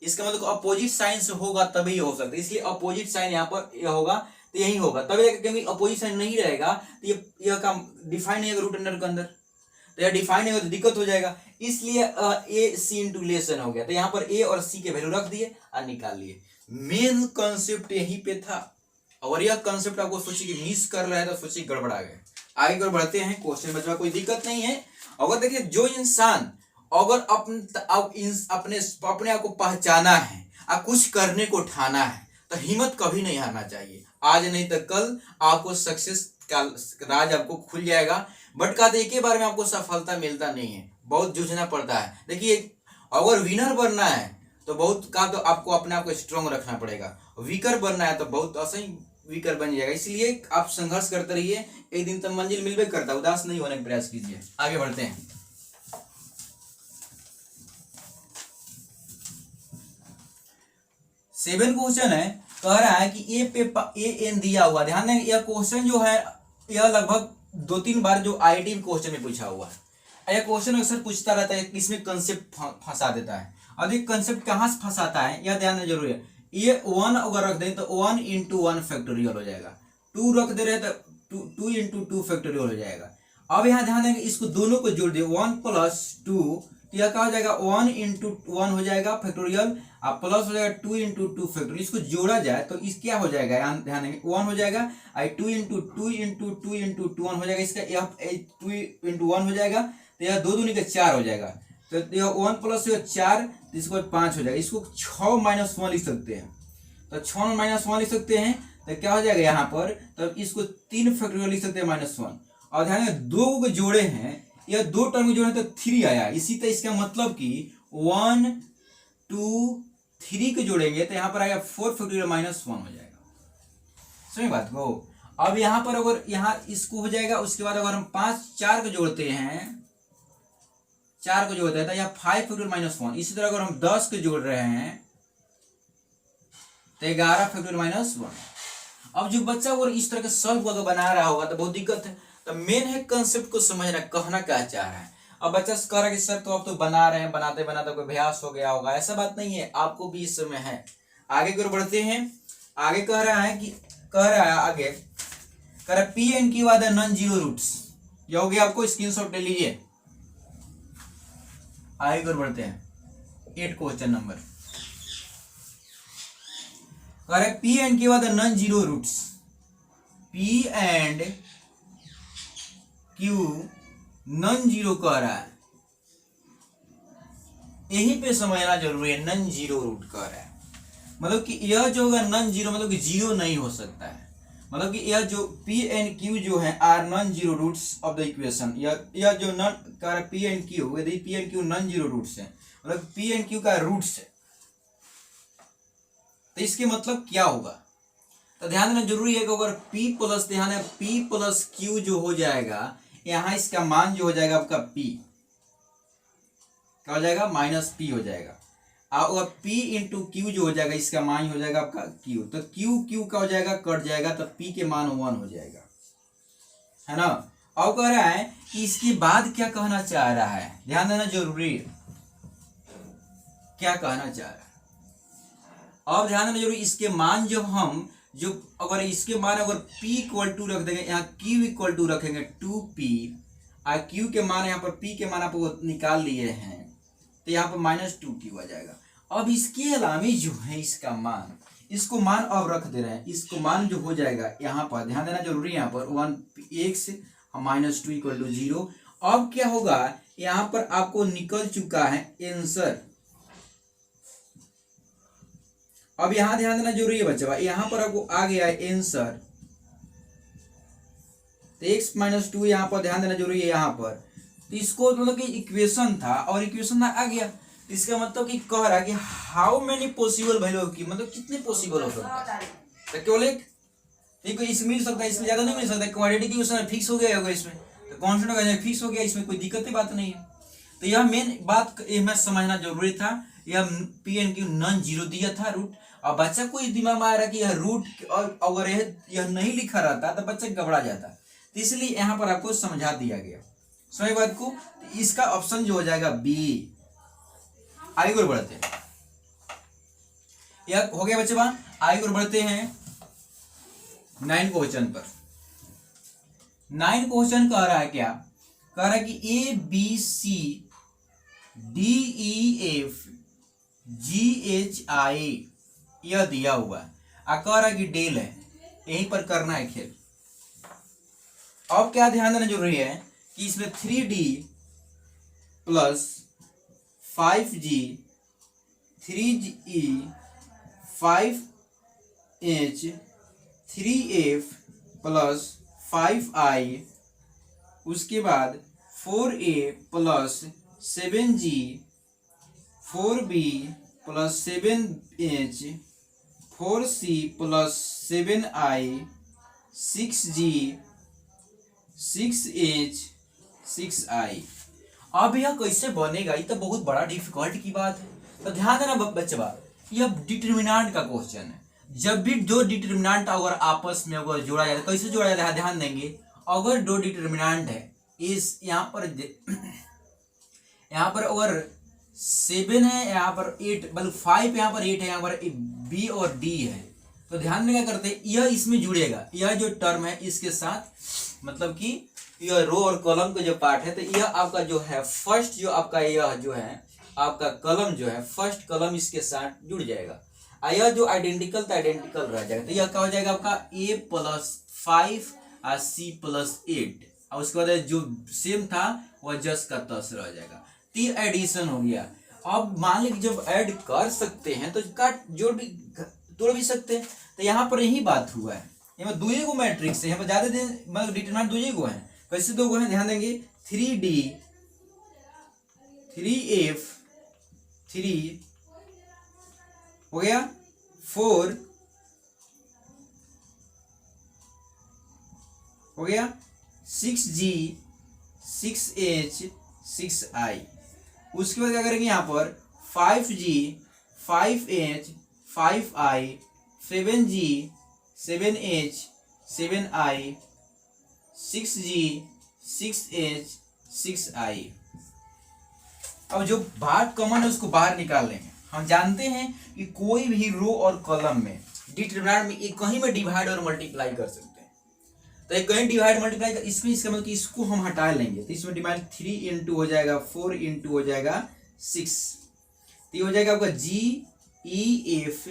इसका मतलब अपोजिट साइन से होगा तभी हो सकता है, इसलिए अपोजिट साइन यहाँ पर यह होगा तो यही होगा तभी, क्योंकि अपोजिट साइन नहीं रहेगा तो यह काम डिफाइन नहीं होगा रूट अंडर के अंदर, तो यह डिफाइन नहीं होगा तो दिक्कत हो जाएगा। इसलिए ए सी इंटू लेसन हो गया, तो यहाँ पर ए और सी के वैल्यू रख दिए और निकाल लिए। मेन कॉन्सेप्ट यहीं पे था, और यह कॉन्सेप्ट आपको सोचिए कि मिस कर रहा है तो सोचिए गड़बड़ा गए। आगे और बढ़ते हैं क्वेश्चन बचवा, कोई दिक्कत नहीं है। अगर देखिए जो इंसान अगर अपने आप को पहचाना है और कुछ करने को ठाना है तो हिम्मत कभी नहीं हारना चाहिए। आज नहीं तो कल आपको सक्सेस का राज आपको खुल जाएगा। बट कहते एक ही बार में आपको सफलता मिलता नहीं है, बहुत जूझना पड़ता है। देखिए अगर विनर बनना है तो बहुत का तो आपको अपने आप को स्ट्रॉन्ग रखना पड़ेगा, वीकर बनना है तो बहुत असही वीकर बन जाएगा। इसलिए आप संघर्ष करते रहिए, एक दिन तक मंजिल मिलबे करता, उदास नहीं होने का प्रयास कीजिए। आगे बढ़ते हैं। 7 क्वेश्चन है, कह रहा है कि ए एन दिया हुआ, ध्यान दें यह क्वेश्चन जो है यह लगभग 2-3 बार जो आईआईटी क्वेश्चन में पूछा हुआ है। यह क्वेश्चन अक्सर पूछता रहता है, इसमें कंसेप्ट फंसा देता है। अब ये कंसेप्ट कहाँ से फंसाता है यह ध्यान देना जरूरी है। ये 1 अगर रख दें तो 1 × 1 फैक्टोरियल हो जाएगा, 2 रख दे रहे तो 2 × 2 फैक्टोरियल हो जाएगा। अब यहाँ ध्यान देंगे, इसको दोनों को जोड़ दिए 1 + 2, यह क्या हो जाएगा 1 × 1 हो जाएगा फैक्टोरियल, और प्लस हो जाएगा 2 × 2 फैक्टोरियल। इसको जोड़ा जाए तो इस क्या हो जाएगा, यहाँ ध्यान देंगे 1 हो जाएगा, 2 × 2 × 2 × 2 1 हो जाएगा, इसका यह 2 × 1 हो जाएगा, तो यह 2 दूनी का 4 हो जाएगा, तो यह 1 + 4 इसको 5 हो जाएगा। इसको 6 - 1 लिख सकते हैं, तो 6 - 1 लिख सकते हैं। तो क्या हो जाएगा यहाँ पर, तो इसको 3 फैक्टोरियल लिख सकते हैं -1। और ध्यान में 2 को जोड़े हैं, यह 2 टर्म को जोड़े तो 3 आया। इसी तरह इसका मतलब कि 1 2 3 को जोड़ेंगे तो यहाँ पर आएगा 4 फैक्टोरियल -1 हो जाएगा। समझ बात को। अब यहाँ पर अगर यहाँ इसको हो जाएगा, उसके बाद अगर हम 4 को जोड़ते हैं, 4 को जोड़ते हैं तो यहाँ 5 फैक्टोरियल -1। इसी तरह अगर हम 10 को जोड़ रहे हैं तो 11 फैक्टोरियल -1। अब जो बच्चा अगर इस तरह के सॉल्व अगर बना रहा होगा तो बहुत दिक्कत है। तो मेन है कंसेप्ट को समझना, कहना क्या चाह रहा है। अब बच्चा कह रहा है कि सर तो आप तो बना रहे हैं, बनाते बनाते कोई अभ्यास हो गया होगा, ऐसा बात नहीं है, आपको भी इस समय है। आगे की ओर बढ़ते हैं। आगे कह रहा है आगे कह रहा है p and q are the non zero roots. ये हो गया, आपको स्क्रीनशॉट ले लीजिए। आगे की ओर बढ़ते हैं। 8 क्वेश्चन नंबर कह रहा है p and q are the non zero roots. P and q non zero कह रहा है, यहीं पे समझना जरूरी है। नॉन जीरो रूट कह रहा है मतलब कि यह जो होगा नॉन जीरो, मतलब कि जीरो नहीं हो सकता है। मतलब कि यह जो पी एंड क्यू जो है are non zero roots of the equation. यह जो नॉन कह रहा है पी एंड क्यू, यदि p and q non zero roots है, मतलब पी एंड क्यू का रूट्स है, तो इसके मतलब क्या होगा। तो ध्यान देना जरूरी है कि अगर P प्लस, ध्यान है P प्लस Q जो हो जाएगा, यहां इसका मान जो हो जाएगा आपका P क्या हो जाएगा, -P हो जाएगा। और P इंटू Q जो हो जाएगा, इसका मान हो जाएगा आपका Q। तो Q का हो जाएगा, कट जाएगा, तो P के मान 1 हो जाएगा, है ना। अब कह रहा है कि इसके बाद क्या कहना चाह रहा है, ध्यान देना जरूरी है, क्या कहना चाह रहा है। अब ध्यान देना जरूरी, इसके मान जब हम अगर इसके मान अगर P इक्वल टू रख देंगे, यहाँ Q इक्वल टू रखेंगे 2P, और Q के मान यहाँ पर P के मान आप निकाल लिए हैं, तो यहाँ पर -2Q आ जाएगा। अब इसके अलावे जो है इसका मान, इसको मान अब रख दे रहे हैं, इसको मान जो हो जाएगा यहाँ पर, ध्यान देना जरूरी है, यहाँ पर 1x -2 इक्वल टू 0। अब क्या होगा, यहाँ पर आपको निकल चुका है आंसर। अब यहां ध्यान देना जरूरी है बच्चा, यहां पर आपको आ गया है आंसर, तो x -2 यहां पर ध्यान देना जरूरी है। यहां पर तो इसको मतलब कि इक्वेशन था और इक्वेशन आ गया, इसका मतलब कि कह रहा है कि हाउ मेनी पॉसिबल वैल्यू की, मतलब कितने पॉसिबल हो सकता है। तो केवल एक इसमें मिल सकता है, इसमें ज्यादा नहीं मिल सकता। क्वाड्रेटिक इक्वेशन फिक्स हो गया होगा इसमें, तो कांस्टेंट होगा फिक्स हो गया, इसमें कोई दिक्कत की बात नहीं है। तो यह मेन बात हमें समझना जरूरी था। यह P and q non zero दिया था रूट। और बच्चा को इस दिमाग में आ रहा कि यह रूट, और अगर यह नहीं लिखा रहता तो बच्चा घबरा जाता, तो इसलिए यहाँ पर आपको समझा दिया गया। सही बात को, तो इसका ऑप्शन जो हो जाएगा बी। आगे और बढ़ते हैं, यह हो गया बच्चे बात। आगे और बढ़ते हैं 9 क्वेश्चन पर। 9 क्वेश्चन कह रहा है क्या, कह रहा है कि A B C D E F G H I यह दिया हुआ है, कह रहा है कि डेल है, यहीं पर करना है खेल। अब क्या ध्यान देना जरूरी है कि इसमें 3D plus 5G 3E 5H 3F plus 5I, उसके बाद 4A plus 7G 4B plus 7H 4C plus 7I 6G 6H 6I। अब यह कैसे बनेगा, ये तो बहुत बड़ा डिफिकल्ट की बात है। तो ध्यान देना बच्चे बात, यह डिटरमिनेंट का क्वेश्चन है। जब भी दो डिटरमिनेंट अगर आपस में अगर जोड़ा जाता है, कैसे जोड़ा जाता है ध्यान देंगे। अगर दो डिटरमिनेंट है, इस यहाँ पर अगर 7 है, यहाँ पर 8 बल्कि 5 यहाँ पर 8 है, यहाँ पर B और D है, तो ध्यान में क्या करते हैं, यह इसमें जुड़ेगा, यह जो टर्म है इसके साथ, मतलब कि यह रो और कॉलम का जो पार्ट है, तो यह आपका जो है फर्स्ट जो आपका यह जो है आपका कॉलम जो है फर्स्ट कॉलम इसके साथ जुड़ जाएगा। यह जो आइडेंटिकल था आइडेंटिकल रह जाएगा, तो यह क्या हो जाएगा आपका A प्लस 5 और C प्लस 8, और उसके बाद जो सेम था वह जस्ट का तस रह जाएगा। तो एडिशन हो गया। अब मान लीजिए जब ऐड कर सकते हैं तो काट जोड़ भी तोड़ भी सकते हैं। तो यहाँ पर यही बात हुआ है, यहाँ दुए को मैट्रिक्स है, यहाँ पर ज्यादा मतलब डिटरमिनेंट दुए को है, कैसे दो को है ध्यान देंगे, 3D 3F 3 हो गया, 4 हो गया, 6G 6H 6I। उसके बाद क्या करेंगे यहाँ पर 5G 5H 5I 7G 7H 7I 6G 6H 6I। अब जो बात कॉमन है उसको बाहर निकाल लेंगे। हम जानते हैं कि कोई भी रो और कॉलम में डिटरमिनेंट में एक कहीं में डिवाइड और मल्टीप्लाई कर सकते हैं। तो एक कहीं डिवाइड मल्टीप्लाई इसमें इसका मतलब कि इसको हम हटा लेंगे, तो इसमें डिवाइड 3 इंटू हो जाएगा 4 इंटू हो जाएगा 6, तो ये हो जाएगा आपका GEF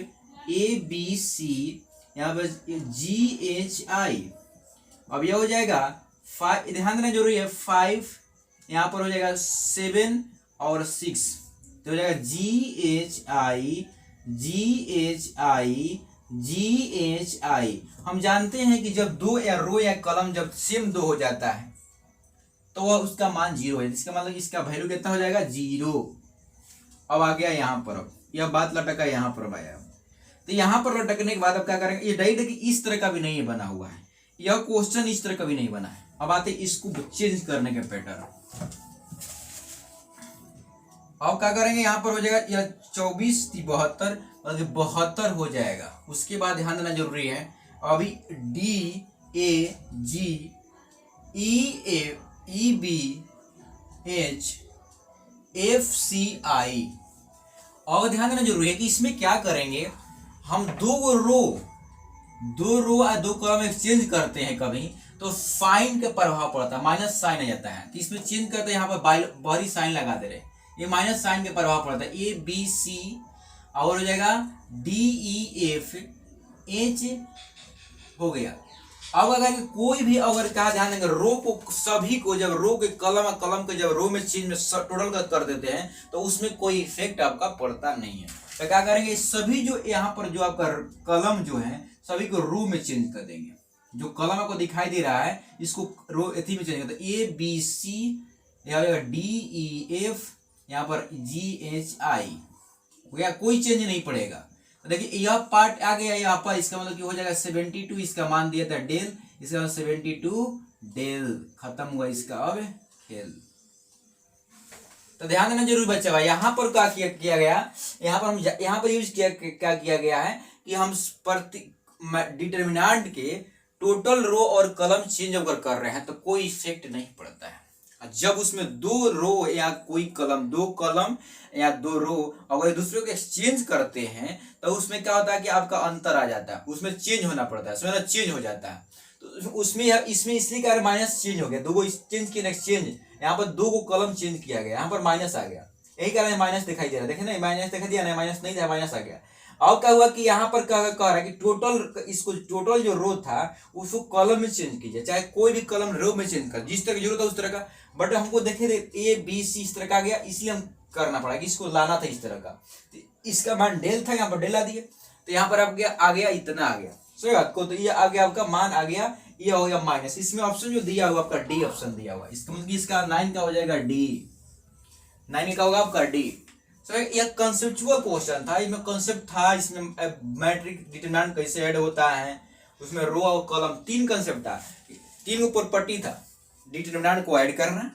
ABC, यहाँ पर GHI। अब यह हो जाएगा 5, ध्यान देना जरूरी है, 5 यहाँ पर हो जाएगा 7 और 6, तो हो जाएगा GHI GHI GHI। हम जानते हैं कि जब दो या रो या कॉलम जब सेम दो हो जाता है तो वह उसका मान 0 है, इसका मतलब इसका वैल्यू कितना हो जाएगा 0। अब आ गया यहाँ पर, अब यह बात लटका यहाँ पर आया, तो यहाँ पर लटकने के बाद अब क्या करेंगे, ये डायरेक्ट कि इस तरह का भी नहीं बना हुआ है, यह क्वेश्चन इस तरह का भी नहीं बना है। अब आते इसको चेंज करने के पैटर्न। अब क्या करेंगे, यहाँ पर हो जाएगा यह 24 72 मतलब 72 हो जाएगा। उसके बाद ध्यान देना जरूरी है, अभी DAG EBH FCI। और ध्यान देना जरूरी है कि इसमें क्या करेंगे, हम दो रो या दो कॉलम एक्सचेंज करते हैं कभी तो साइन का प्रभाव पड़ता है, माइनस साइन आ जाता है, तो इसमें चेंज करते हैं, यहाँ पर बाहरी साइन लगा दे रहे, ये माइनस साइन का प्रभाव पड़ता है, ABC और हो जाएगा DEF H हो गया। अब अगर कोई भी अगर क्या ध्यान देंगे, रो को सभी को जब रो के कलम के जब रो में चेंज में टोटल कर देते हैं तो उसमें कोई इफेक्ट आपका पड़ता नहीं है। तो क्या करेंगे, सभी जो यहाँ पर जो आपका कलम जो है सभी को रो में चेंज कर देंगे, जो कलम आपको दिखाई दे रहा है इसको रो एथी में चेंज करते हैं, ABC यहाँ DEF यहाँ पर GHI हो गया, कोई चेंज नहीं पड़ेगा। देखिए यह पार्ट आ गया यहाँ पर, इसका मतलब कि हो जाएगा 72, इसका मान दिया था डेल, इसका मतलब 72 डेल, खत्म हुआ इसका अब खेल। तो ध्यान देना जरूर बच्चा भाई, यहाँ पर क्या किया गया, यहाँ पर हम यहाँ पर यूज क्या किया गया है कि हम डिटरमिनेंट के टोटल रो और कॉलम चेंज अगर कर रहे हैं तो कोई इफेक्ट नहीं पड़ता है। जब उसमें दो रो या कोई दो कॉलम या दो रो अगर एक दूसरे को एक्सचेंज करते हैं तो उसमें क्या होता है कि आपका अंतर आ जाता है, उसमें चेंज होना पड़ता है, उसमें चेंज हो जाता है। तो उसमें इसमें इसलिए क्या माइनस चेंज हो गया, दो को चेंज किया एक्सचेंज, यहाँ पर दो को कॉलम चेंज किया गया, यहाँ पर माइनस आ गया, यही कारण माइनस दिखाई दे रहा है, देखे ना माइनस दिखाई दिया ना, माइनस नहीं था माइनस आ गया। अब क्या हुआ कि यहाँ पर कह रहा है कि टोटल जो रो था उसको कॉलम में चेंज कीजिए, चाहे कोई भी कॉलम रो में चेंज कर, जिस तरह की जरूरत है उस तरह का, बट हमको देखे ABC इस तरह का आ गया, इसलिए हम करना पड़ा कि इसको लाना था इस तरह का, तो इसका मान डेल था, यहाँ पर डेल ला दिए, तो यहाँ पर आ गया इतना आ गया, सही बात को, तो ये आ गया आपका मान आ गया, ये हो गया माइनस, इसमें ऑप्शन जो दिया हुआ आपका डी ऑप्शन दिया हुआ, इसका मतलब इसका 9 का हो जाएगा डी, 9 का होगा आपका डी। सो यह कंसेप्चुअल क्वेश्चन था, इसमें कंसेप्ट था, इसमें मैट्रिक डिटरमिनेंट कैसे ऐड होता है, उसमें रो और कॉलम 3 कंसेप्ट था, 3 प्रॉपर्टी था, डिटरमिनेंट को ऐड करना,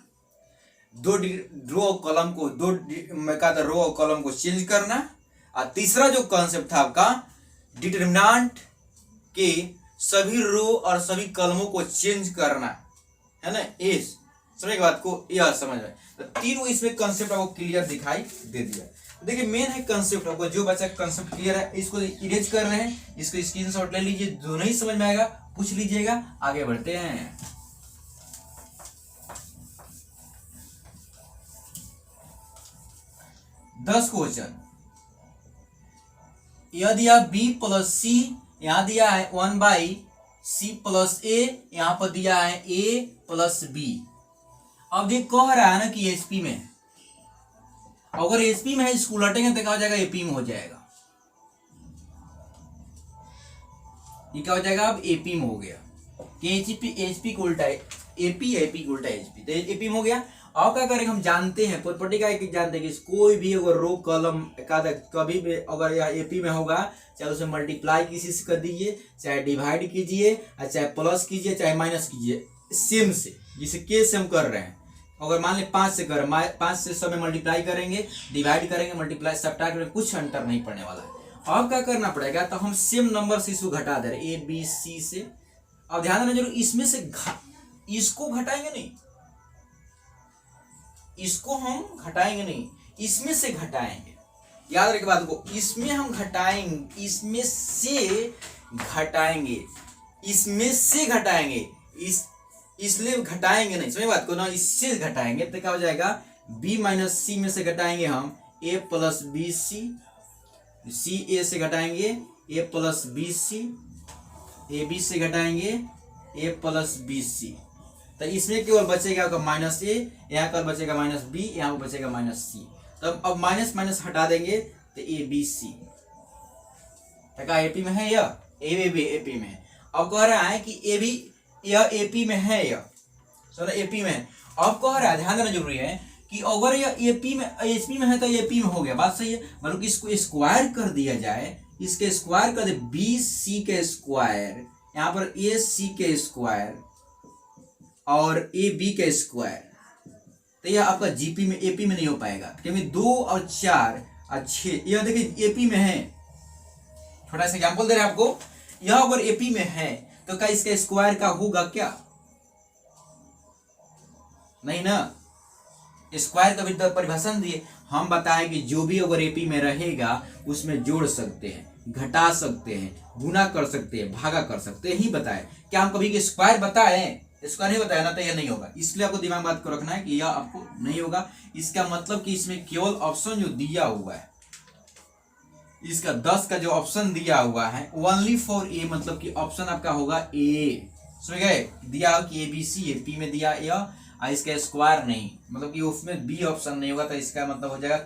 दो रो और कॉलम को रो और कॉलम को चेंज करना, और तीसरा जो कॉन्सेप्ट था आपका डिटरमिनेंट के सभी रो और सभी कॉलमों को चेंज करना है ना, इस समझ बात को, यह समझ में, तो तीनों इसमें कंसेप्ट आपको क्लियर दिखाई दे दिया। देखिए मेन है कंसेप्ट, आपको जो बच्चा कंसेप्ट क्लियर है इसको इरेज कर रहे हैं, इसको स्क्रीनशॉट ले लीजिए, जो नहीं समझ में आएगा पूछ लीजिएगा, आगे बढ़ते हैं। दस क्वेश्चन, यह दिया B प्लस C, यहां दिया है 1/C प्लस A, यहां पर दिया है A प्लस B। अब देख कह रहा है ना कि एसपी में है, अगर एसपी में है इसको उलटेंगे तो क्या हो जाएगा, एपी में हो जाएगा। ये क्या हो जाएगा अब एपी में हो गया कि एचपी को उल्टा एपी को उल्टा एचपी, तो एपी में हो गया। अब क्या करेंगे, हम जानते हैं प्रॉपर्टी का एक जानते हैं कि कोई भी अगर रो कॉलम कभी भी अगर यह एपी में होगा, चाहे उसे मल्टीप्लाई किसी से कर दीजिए, चाहे डिवाइड कीजिए, चाहे प्लस कीजिए, चाहे माइनस कीजिए, सेम से जिसे के से हम कर रहे हैं। अगर मान लें 5 से कर 5 से सब में मल्टीप्लाई करेंगे, डिवाइड करेंगे, मल्टीप्लाई सब्ट्रैक्ट करेंगे, कुछ अंतर नहीं पड़ने वाला है। अब क्या करना पड़ेगा, तो हम सेम नंबर से इसको घटा दे रहे हैं ए बी सी से। अब ध्यान देना जरूर, इसमें से इसको घटाएंगे नहीं, इसको हम घटाएंगे नहीं, इसमें से घटाएंगे। याद रखिए बात को, इसमें हम घटाएंगे, इसमें से घटाएंगे, इसमें से घटाएंगे, इसलिए घटाएंगे नहीं, समझ बात को ना, इससे घटाएंगे तो क्या हो जाएगा, b माइनस सी में से घटाएंगे हम a plus b C a से घटाएंगे a plus b C, A b से घटाएंगे a प्लस बी सी, तो इसमें केवल बचेगा आपका माइनस ए, यहाँ पर बचेगा माइनस बी, यहाँ पर बचेगा माइनस सी। तब अब माइनस माइनस हटा देंगे तो ए बी सी, क्या एपी में है, यह एपी में है। अब कह रहा है कि ए भी यह एपी में है, यह सुनो एपी में है। अब कह रहा है, ध्यान देना जरूरी है कि अगर यह एपी में एचपी में है तो एपी में हो गया, बात सही है। मतलब कि इसको स्क्वायर कर दिया जाए, इसके स्क्वायर कर दे, बी सी के स्क्वायर, यहाँ पर ए सी के स्क्वायर और ए बी के स्क्वायर, तो यह आपका जीपी में एपी में नहीं हो पाएगा, क्योंकि 2 और 4 और 6 यह देखिए एपी में है। छोटा सा एग्जाम्पल दे रहे हैं आपको, यह अगर एपी में है तो क्या इसका स्क्वायर का होगा क्या, नहीं ना। स्क्वायर का भी तो परिभाषा दिए, हम बताएं कि जो भी अगर एपी में रहेगा उसमें जोड़ सकते हैं, घटा सकते हैं, गुना कर सकते हैं, भागा कर सकते हैं, ही बताए। क्या हम कभी स्क्वायर बताए, स्क्वायर नहीं बताया ना, तो यह नहीं होगा। इसलिए आपको दिमाग बात को रखना है कि यह आपको नहीं होगा। इसका मतलब कि इसमें केवल ऑप्शन जो दिया हुआ है, इसका 10 का जो ऑप्शन दिया हुआ है ओनली फॉर ए, मतलब कि ऑप्शन आपका होगा ए, समझ गए। दिया कि ए बी सी एपी में दिया यह, इसका स्क्वायर नहीं, मतलब कि उसमें बी ऑप्शन नहीं होगा, तो इसका मतलब हो जाएगा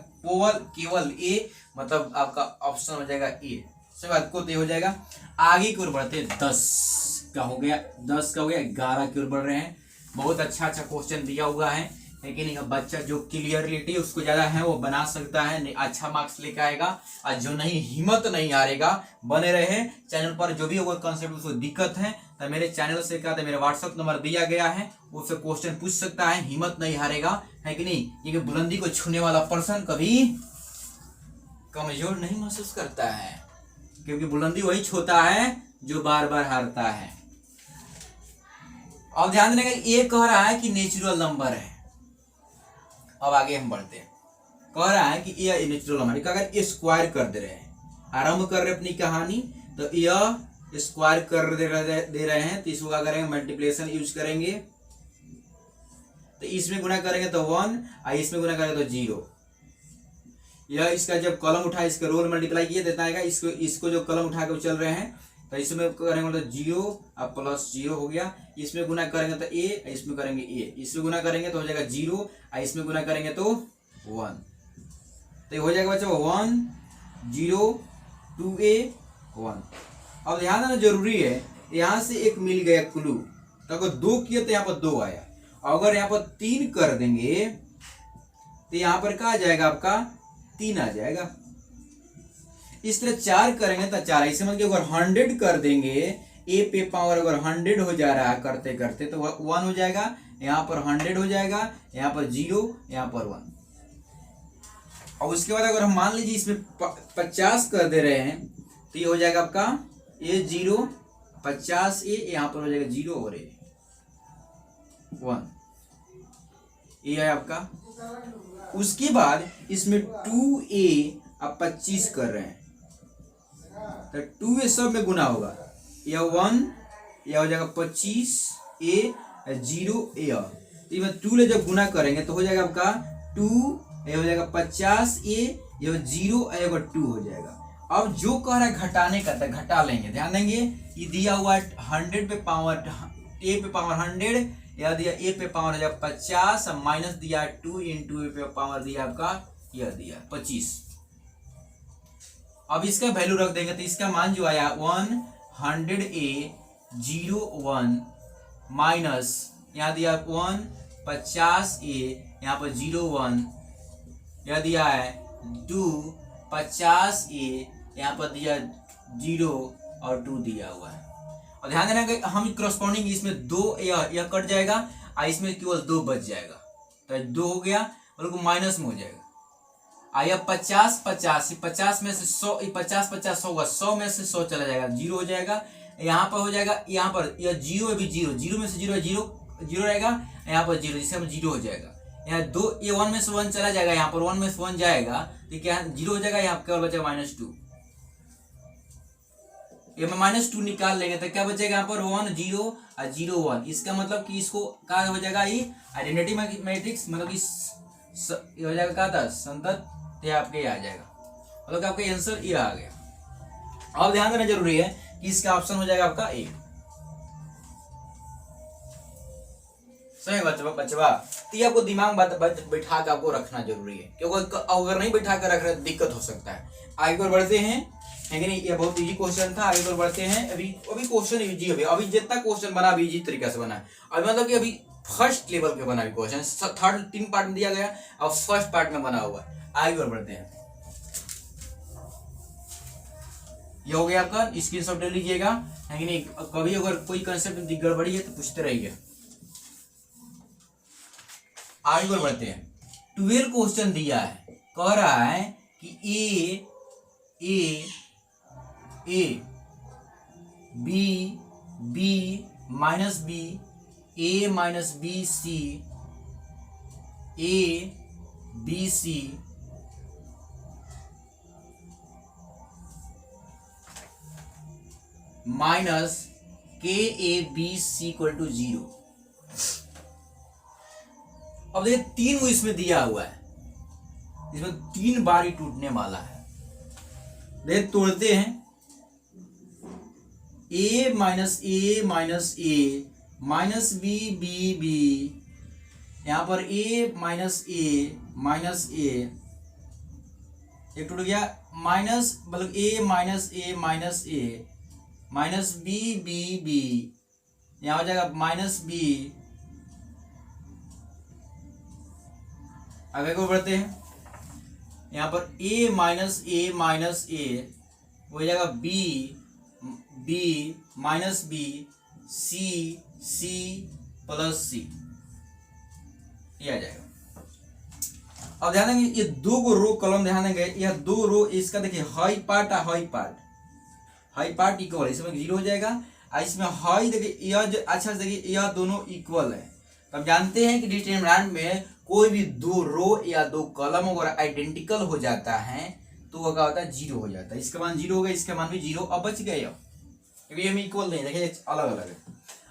केवल ए, मतलब आपका ऑप्शन हो जाएगा ए। सब बात को तो हो जाएगा। आगे की ओर बढ़ते 10 का हो गया, 10 का हो गया, 11 की ओर बढ़ रहे हैं। बहुत अच्छा क्वेश्चन दिया हुआ है, लेकिन बच्चा जो क्लियरिटी उसको ज्यादा है वो बना सकता है, अच्छा मार्क्स लेकर आएगा। और जो नहीं, हिम्मत नहीं हारेगा, बने रहे चैनल पर। जो भी अगर कंसेप्ट उसको दिक्कत है तो मेरे चैनल से क्या, मेरा व्हाट्सएप नंबर दिया गया है, उससे क्वेश्चन पूछ सकता है, हिम्मत नहीं हारेगा, है कि नहीं। ये बुलंदी को छूने वाला पर्सन कभी कमजोर नहीं महसूस करता है, क्योंकि बुलंदी वही छूता है जो बार बार हारता है। अब ध्यान देने का, ये कह रहा है कि नेचुरल नंबर है। अब आगे हम बढ़ते हैं, कह रहा है कि यह नेचुरल नंबर, अगर स्क्वायर कर दे रहे हैं, आरंभ कर रहे अपनी कहानी, तो यह स्क्वायर कर दे रहे हैं, तो इसको क्या करेंगे, मल्टीप्लिकेशन यूज करेंगे। तो इसमें गुना करेंगे तो 1 और इसमें गुना करेंगे तो 0। यह इसका जब कॉलम उठा, इसका रोल मल्टीप्लाई किया देता है, इसको जो कॉलम उठा के चल रहे हैं, तो इसमें करेंगे तो 0 और प्लस 0 हो गया। इसमें गुना करेंगे तो a, इसमें करेंगे a, इसमें गुना करेंगे तो हो जाएगा 0 और इसमें गुना करेंगे तो 1, तो हो जाएगा बच्चों 1 0 2a 1। अब ध्यान देना जरूरी है, यहाँ से एक मिल गया क्लू, तो अगर 2 किया तो यहाँ पर 2 आया। अगर यहाँ पर 3 कर देंगे तो यहाँ पर क्या आ जाएगा, आपका 3 आ जाएगा। इस तरह 4 करेंगे तो 4, इसे मतलब अगर 100 कर देंगे, ए पे पावर अगर 100 हो जा रहा है करते करते, तो 1 हो जाएगा, यहाँ पर 100 हो जाएगा, यहाँ पर 0, यहाँ पर 1। और उसके बाद अगर हम मान लीजिए इसमें 50 कर दे रहे हैं, तो ये हो जाएगा आपका ए 0 50 ए, यहाँ पर हो जाएगा 0 और ए 1, ये है आपका। उसके बाद इसमें 2a अब 25 कर रहे हैं, तो 2a सब में गुना होगा, यह 1, यह हो जाएगा 25 a 0 a, तो 2 ले जब गुना करेंगे तो हो जाएगा आपका 2, यह हो जाएगा 50 a, यह 0 और 2 हो जाएगा। अब जो कह रहा है घटाने का, तो घटा लेंगे। ध्यान देंगे, ये दिया हुआ 100 पे पावर a पे पावर 100, यह दिया a पे पावर हो जाएगा 50, माइनस दिया 2 इंटू a पे पावर दिया आपका, यह दिया 25। अब इसका वैल्यू रख देंगे तो इसका मान जो आया 100A 01 माइनस यहाँ दिया 1 50A यहाँ पर 01 यह दिया है 2 50A यहाँ पर दिया 0 और 2 दिया हुआ है। और ध्यान देना कि हम करस्पॉन्डिंग इसमें 2 यह कट जाएगा और इसमें केवल 2 बच जाएगा, तो 2 हो गया और माइनस में हो जाएगा। आया 50 50 50 में से 100 50 50 होगा, 100 में से 100 चला जाएगा, 0 हो जाएगा। यहाँ पर हो जाएगा, यहाँ पर यह 0 है भी 0, 0 में से 0 है 0 रहेगा, यहाँ पर 0 जिससे 0 हो जाएगा। यहाँ 2 ये 1 में से 1 चला जाएगा, यहाँ पर 1 में से 1 जाएगा तो क्या 0 हो जाएगा, यहाँ केवल बचेगा -2। ये में -2 निकाल लेंगे तो क्या बचेगा यहाँ पर 1 0 और 0 1। इसका मतलब कि इसको क्या हो जाएगा, ये आइडेंटिटी मैट्रिक्स मतलब कि हो जाएगा क्या था संतत, ये आपके आ जाएगा, मतलब आपका आंसर ये आ गया। अब ध्यान देना जरूरी है कि इसका ऑप्शन हो जाएगा आपका ए। सही बचवा तो ये आपको दिमाग बैठा के आपको रखना जरूरी है, क्योंकि अगर नहीं बैठा कर रख रहे तो दिक्कत हो सकता है। आगे पर बढ़ते हैं, लेकिन ये बहुत इजी क्वेश्चन था। आगे पर बढ़ते हैं, अभी क्वेश्चन इजी है, अभी जितना क्वेश्चन बना अभी इजी तरीके से बना है। अभी मतलब कि अभी फर्स्ट लेवल पे बना क्वेश्चन, थर्ड 3 पार्ट में दिया गया और फर्स्ट पार्ट में बना हुआ है। आगे पर बढ़ते हैं, ये हो गया आपका, स्क्रीनशॉट ले लीजिएगा। लेकिन कभी अगर कोई कंसेप्ट गड़बड़ी है तो पूछते रहिए। आगे पर बढ़ते हैं, 12 क्वेश्चन दिया है, कह रहा है कि A B minus B, A minus B C, A B C minus के A B C equal to 0। अब देखिए 3 को इसमें दिया हुआ है, इसमें 3 बार ही टूटने वाला है। देखिए तोड़ते हैं, a minus a minus b b b, यहां पर a माइनस ए एक टूट गया, माइनस मतलब a minus b b b, यहां हो जाएगा माइनस बी। आगे को बढ़ते हैं, यहाँ पर a माइनस ए हो जाएगा b minus B, c plus C, ये आ जाएगा। अब ध्यान देंगे ये 2 को रो कॉलम, ध्यान देंगे यह 2 रो, इसका देखिए हाई पार्ट इक्वल है, इसमें 0 हो जाएगा। और इसमें हाई देखिए यह अच्छा देखिए यह दोनों इक्वल है। अब जानते हैं कि डिटरमिनेंट में कोई भी 2 रो या 2 कॉलम अगर आइडेंटिकल हो जाता है तो वो क्या होता है, 0 हो जाता है। इसका मान 0 हो गया, इसका मान भी 0। अब बच गए, क्योंकि हम इक्वल नहीं, देखिए अलग अलग है।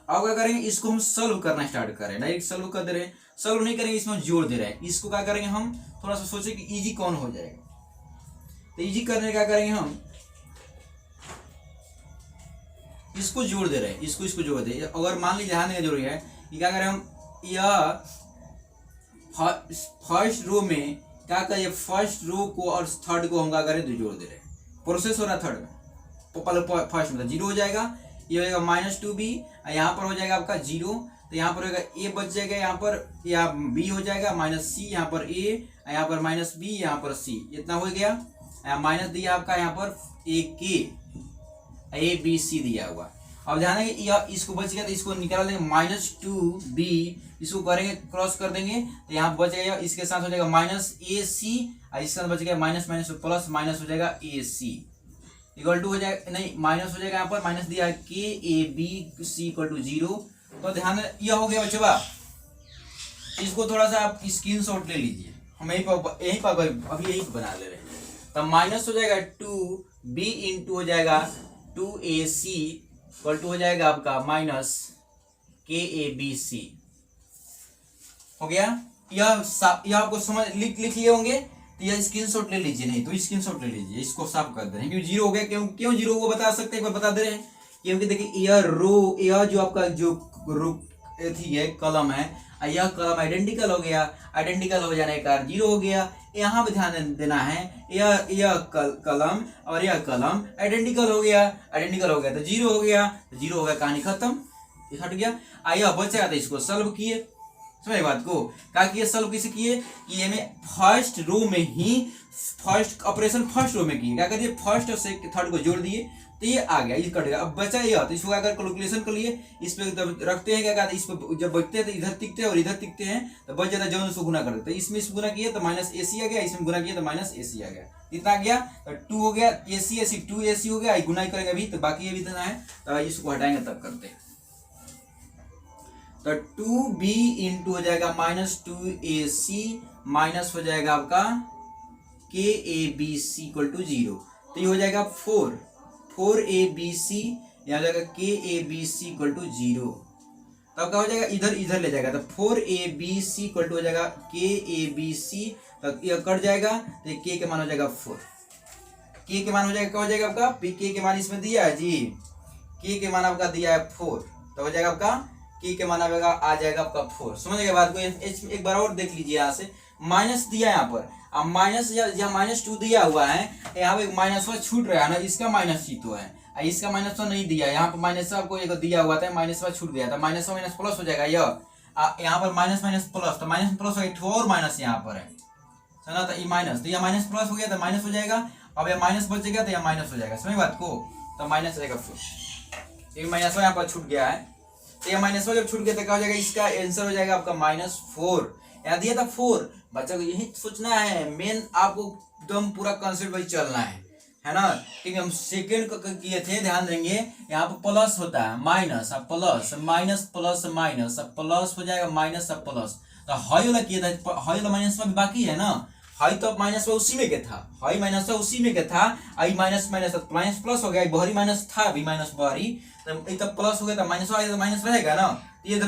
अब क्या करेंगे, इसको हम सॉल्व करना स्टार्ट करें, डायरेक्ट सॉल्व कर दे रहे हैं, सॉल्व नहीं करेंगे, इसमें जोड़ दे रहे हैं। इसको क्या करेंगे, हम थोड़ा सा सोचे कि इजी कौन हो जाएगा, तो इजी करने क्या करेंगे, हम इसको जोड़ दे रहे हैं, इसको जोड़ दे। अगर मान लीजिए ध्यान देना जरूरी है कि क्या करें हम, यह फर्स्ट रो में क्या करें, फर्स्ट रो को और थर्ड को हम क्या करें तो जोड़ दे रहे हैं। प्रोसेस हो रहा है थर्ड में, तो पहले फर्स्ट में 0 हो जाएगा, ये हो जाएगा -2b, यहाँ पर हो जाएगा आपका 0, तो यहाँ पर होगा a बच जाएगा, यहाँ पर या b हो जाएगा -c, यहाँ पर a, यहाँ पर -b, यहाँ पर c, इतना हो गया। माइनस दिया आपका यहाँ पर a b c दिया हुआ। अब ध्यान है यह इसको बच गया तो इसको निकाल लेंगे, -2b, इसको करेंगे क्रॉस कर देंगे तो यहाँ बच जाएगा, इसके साथ हो जाएगा -ac, और इसके साथ बच गया माइनस प्लस माइनस हो जाएगा ac इक्वल टू हो जाएगा, नहीं माइनस हो जाएगा, यहाँ पर माइनस दिया है के A B C equal to 0। तो ध्यान यह हो गया बच्चों, इसको थोड़ा सा आप स्क्रीनशॉट ले लीजिए, हम यहीं पर अभी यही बना ले रहे हैं। तो माइनस हो जाएगा 2b इंटू हो जाएगा 2ac इक्वल टू हो जाएगा आपका माइनस के ए बी सी। हो गया, यह आपको समझ लिख लिए होंगे, तो यह स्क्रीनशॉट ले लीजिए, नहीं तो स्क्रीनशॉट ले लीजिए, इसको साफ कर दे रहे हैं क्योंकि 0 हो गया। क्यों 0 वो बता सकते हैं, बता दे रहे हैं, क्योंकि देखिए यह रो, यह जो आपका जो रो थी है कलम है, यह कलम आइडेंटिकल हो गया, आइडेंटिकल हो जाने का 0 हो गया। यहाँ पे ध्यान देना है, यह कलम और यह कलम आइडेंटिकल हो गया, आइडेंटिकल हो गया तो 0 हो गया, 0 हो गया, कहानी खत्म, हट गया। यह बचा था, इसको सॉल्व किए, समझ बात को, क्या किए सॉल्व किसे किए कि ये में फर्स्ट रो में ही फर्स्ट ऑपरेशन फर्स्ट रो में किए, क्या करिए फर्स्ट और थर्ड को जोड़ दिए तो ये आ गया, ये कट गया। अब बचा ये, तो इसको अगर कैलकुलेशन कर लिए, इस पे रखते हैं, क्या कहते हैं, इस पे जब बचते हैं तो इधर टिकते हैं और इधर टिकते हैं तो बच जाता है, जो उसको गुना कर देते हैं। इसमें इस गुना किया तो माइनस AC आ गया, इसमें गुना किया तो माइनस AC आ गया, इतना आ गया तो 2 हो गया, AC 2AC हो गया, गुना करेंगे अभी तो बाकी ये भी इतना है, तो इसको हटाएंगे तब करते हैं। तो 2B इंटू हो जाएगा -2AC माइनस हो जाएगा आपका KABC इक्वल टू 0, तो ये हो जाएगा 4ABC, यहाँ जाएगा KABC इक्वल टू 0, तब क्या हो जाएगा इधर इधर ले जाएगा तो 4ABC इक्वल टू हो जाएगा KABC, तब यह कट जाएगा तो K के मान हो जाएगा 4, K के मान हो जाएगा, क्या हो जाएगा आपका K के मान इसमें दिया है जी, K के मान आपका दिया है 4, तो हो जाएगा आपका K के मान आ जाएगा आपका 4, समझ गए बात को। एक बार और देख लीजिए, यहाँ से माइनस दिया है यहाँ पर, अब माइनस यहाँ -2 दिया हुआ है, यहाँ पे -1 छूट रहा है ना, इसका -2 तो है, इसका -1 नहीं दिया, यहाँ पर माइनस आपको एक दिया हुआ था, -1 छूट गया था, माइनस प्लस हो जाएगा, यहाँ पर माइनस प्लस, तो माइनस प्लस हो गया, और माइनस यहाँ पर है ना, तो ये माइनस, तो यह माइनस प्लस हो गया तो माइनस हो जाएगा, अब यह माइनस बचेगा तो यह माइनस हो जाएगा, समझ बात को, तो माइनस रहेगा 4, ये माइनस यहाँ पर छूट गया है, तो यह -1 जब छूट गया तो क्या हो जाएगा, इसका आंसर हो जाएगा आपका -4, यहाँ दिया था 4, बच्चा को यही सोचना है, मेन आपको एकदम पूरा कंसेप्ट वही चलना है ना, ठीक है। हम सेकेंड किए थे, ध्यान देंगे, यहाँ पर प्लस होता है, माइनस अब प्लस, माइनस प्लस माइनस, अब प्लस हो जाएगा माइनस अब प्लस, तो हाई वाला किया था, हाई वाला माइनस भी बाकी है ना, हाई तो माइनस उसी में के था, हाई माइनस उसी में के था, आई माइनस माइनस प्लस हो गया, बहरी माइनस था, अभी माइनस बहरी, तो प्लस हो गया तो माइनस आ गया, तो माइनस रहेगा ना, ये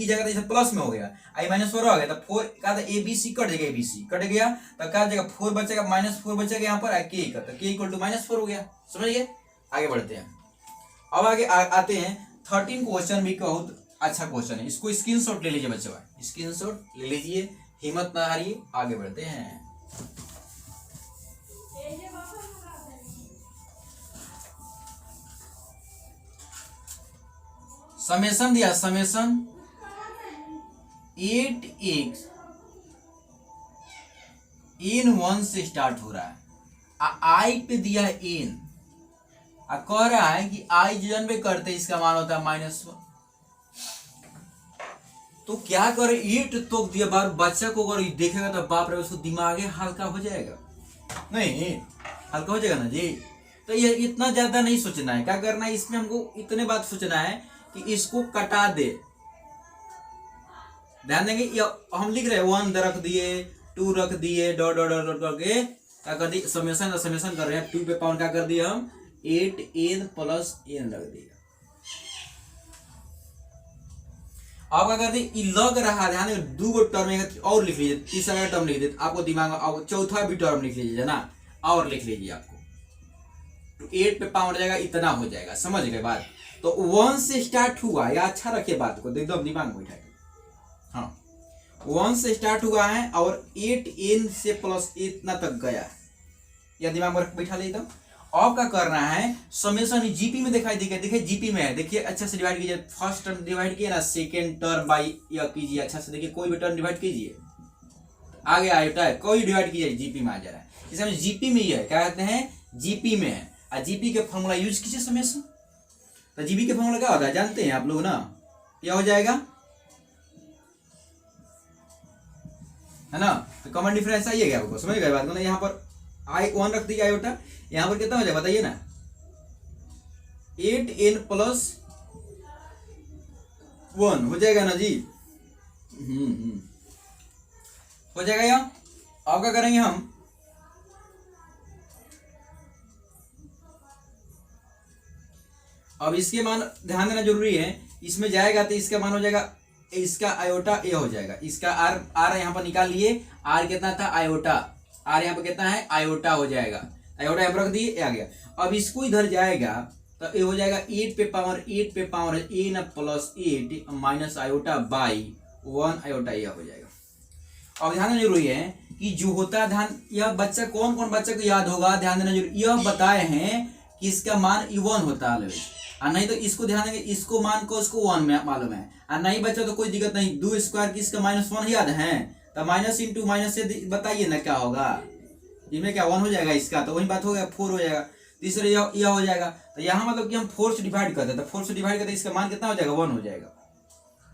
जगह तो प्लस में हो गया, आई माइनस 4 आ गया, तो 4 का ABC कट जाएगा, ABC कट गया तो क्या जाएगा 4 बचेगा, -4 बचेगा यहाँ पर, K का, तो K इक्वल टू -4 हो गया, समझिए। आगे बढ़ते हैं, अब आगे आते हैं 13 क्वेश्चन भी बहुत अच्छा क्वेश्चन है, इसको स्क्रीनशॉट ले लीजिए बच्चों, स्क्रीनशॉट ले लीजिए, हिम्मत ना हारिए, आगे बढ़ते हैं। समेशन दिया, समेशन 8x n 1 से स्टार्ट हो रहा है, I पे दिया है n, कह रहा है कि I जन पे करते इसका मान होता है -1, तो क्या करे 8 तो दिया, बार बच्चा को अगर देखेगा तो बाप रे उसको दिमाग हल्का हो जाएगा, नहीं हल्का हो जाएगा ना जी, तो ये इतना ज्यादा नहीं सोचना है, क्या करना है इसमें हमको इतने बात सोचना है कि इसको कटा दे, ध्यान देंगे, हम लिख रहे हैं 1 रख दिए, 2 रख दिए, डॉट डॉट डॉट करके क्या कर दिए, समेशन समेशन कर रहे हैं, 2 पे पाउंड क्या कर दिए हम 8n प्लस n रख दिया, अब क्या कर दिए लग रहा है, ध्यान 2 टर्म और लिख लीजिए, तीसरा टर्म लिख दीजिए, आपको दिमाग में चौथा भी टर्म लिख लीजिए ना, और लिख लीजिए, आपको तो 8 पे पाउंड जाएगा, इतना हो जाएगा, समझ गए बात। तो 1 से स्टार्ट हुआ, या अच्छा रखिए बात को, एकदम दिमाग में बैठा, हाँ 1 से स्टार्ट हुआ है और 8n से प्लस इतना तक गया है, या दिमाग में बैठा ले एकदम। अब क्या करना है, समेशन जीपी में दिखाई देगा, देखिए जीपी में है, देखिए अच्छा से डिवाइड कीजिए, फर्स्ट टर्म डिवाइड किए ना, सेकेंड टर्म बाई या कीजिए, अच्छा से देखिए कोई भी टर्म डिवाइड कीजिए, आगे आया है कोई डिवाइड कीजिए, जीपी में आ जा रहा है, इसमें जीपी में ही है, क्या कहते हैं जीपी में है, और जीपी के फॉर्मूला यूज कीजिए समेशन, तो जीपी के फॉर्मूला क्या होता है जानते हैं आप लोग ना, क्या हो जाएगा है ना, तो कॉमन डिफरेंस आई है क्या आपको, समझ गए बात को ना, यहाँ पर I1 रख दीजिए, आयोटा यहाँ पर कितना हो जाएगा बताइए ना, 8n प्लस 1 हो जाएगा ना जी, हो जाएगा यहाँ। अब क्या करेंगे हम, अब इसके मान ध्यान देना जरूरी है, इसमें जाएगा तो इसका मान हो जाएगा, इसका आयोटा ए हो जाएगा, इसका आर यहाँ पर निकाल लिए, आर कितना था आयोटा, आर यहाँ पर कितना है आयोटा हो जाएगा, आयोटा यहाँ पर रख दिए, आ गया। अब इसको इधर जाएगा तो ये हो जाएगा 8 पे पावर ए न plus 8 minus iota by 1 iota यह हो जाएगा। अब ध्यान देना जरूरी है कि जो होता है ध्यान, यह बच्चा कौन कौन बच्चे को याद होगा, ध्यान देना जरूरी, यह बताए हैं कि इसका मान 1 होता है, और नहीं तो इसको ध्यान देंगे, इसको मान को उसको 1 में मालूम है, और नहीं बच्चा तो कोई दिक्कत नहीं, 2 स्क्वायर की इसका -1 याद है, तो माइनस इंटू माइनस से बताइए ना क्या होगा, इसमें क्या 1 हो जाएगा इसका, तो वही बात हो गया 4 हो जाएगा। तीसरे यह हो जाएगा, तो यहाँ मतलब कि हम 4 से डिवाइड करते हैं, तो 4 से डिवाइड करते इसका मान कितना हो जाएगा 1 हो जाएगा।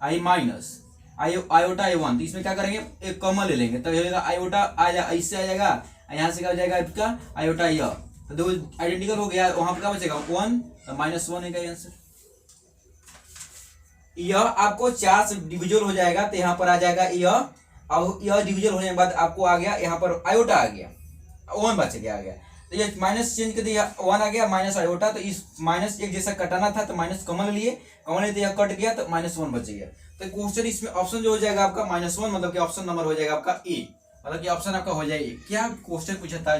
आई माइनस आयोटा A1, तो इसमें क्या करेंगे एक कॉमन ले लेंगे, तो होगा आयोटा आ जाएगा, इससे आ जाएगा, यहाँ से क्या हो जाएगा आपका आयोटा यह, तो दो आइडेंटिकल हो गया, वहां पर क्या बचेगा 1, तो -1 है का आंसर। यह आपको 4 से डिविजल हो जाएगा, तो यहाँ पर आ जाएगा यह, अब यह डिविजल होने के बाद आपको आ गया यहाँ पर आयोटा आ गया, 1 बच गया आ गया, तो ये माइनस चेंज कर दिया 1 आ गया माइनस आयोटा, तो इस माइनस एक जैसा कटाना था तो माइनस कॉमन लिए, कॉमन लिए तो यह कट गया तो -1 बच गया। तो क्वेश्चन इसमें ऑप्शन जो हो जाएगा आपका -1, मतलब कि ऑप्शन नंबर हो जाएगा आपका ए, मतलब कि ऑप्शन आपका हो जाएगा। क्या क्वेश्चन पूछा था,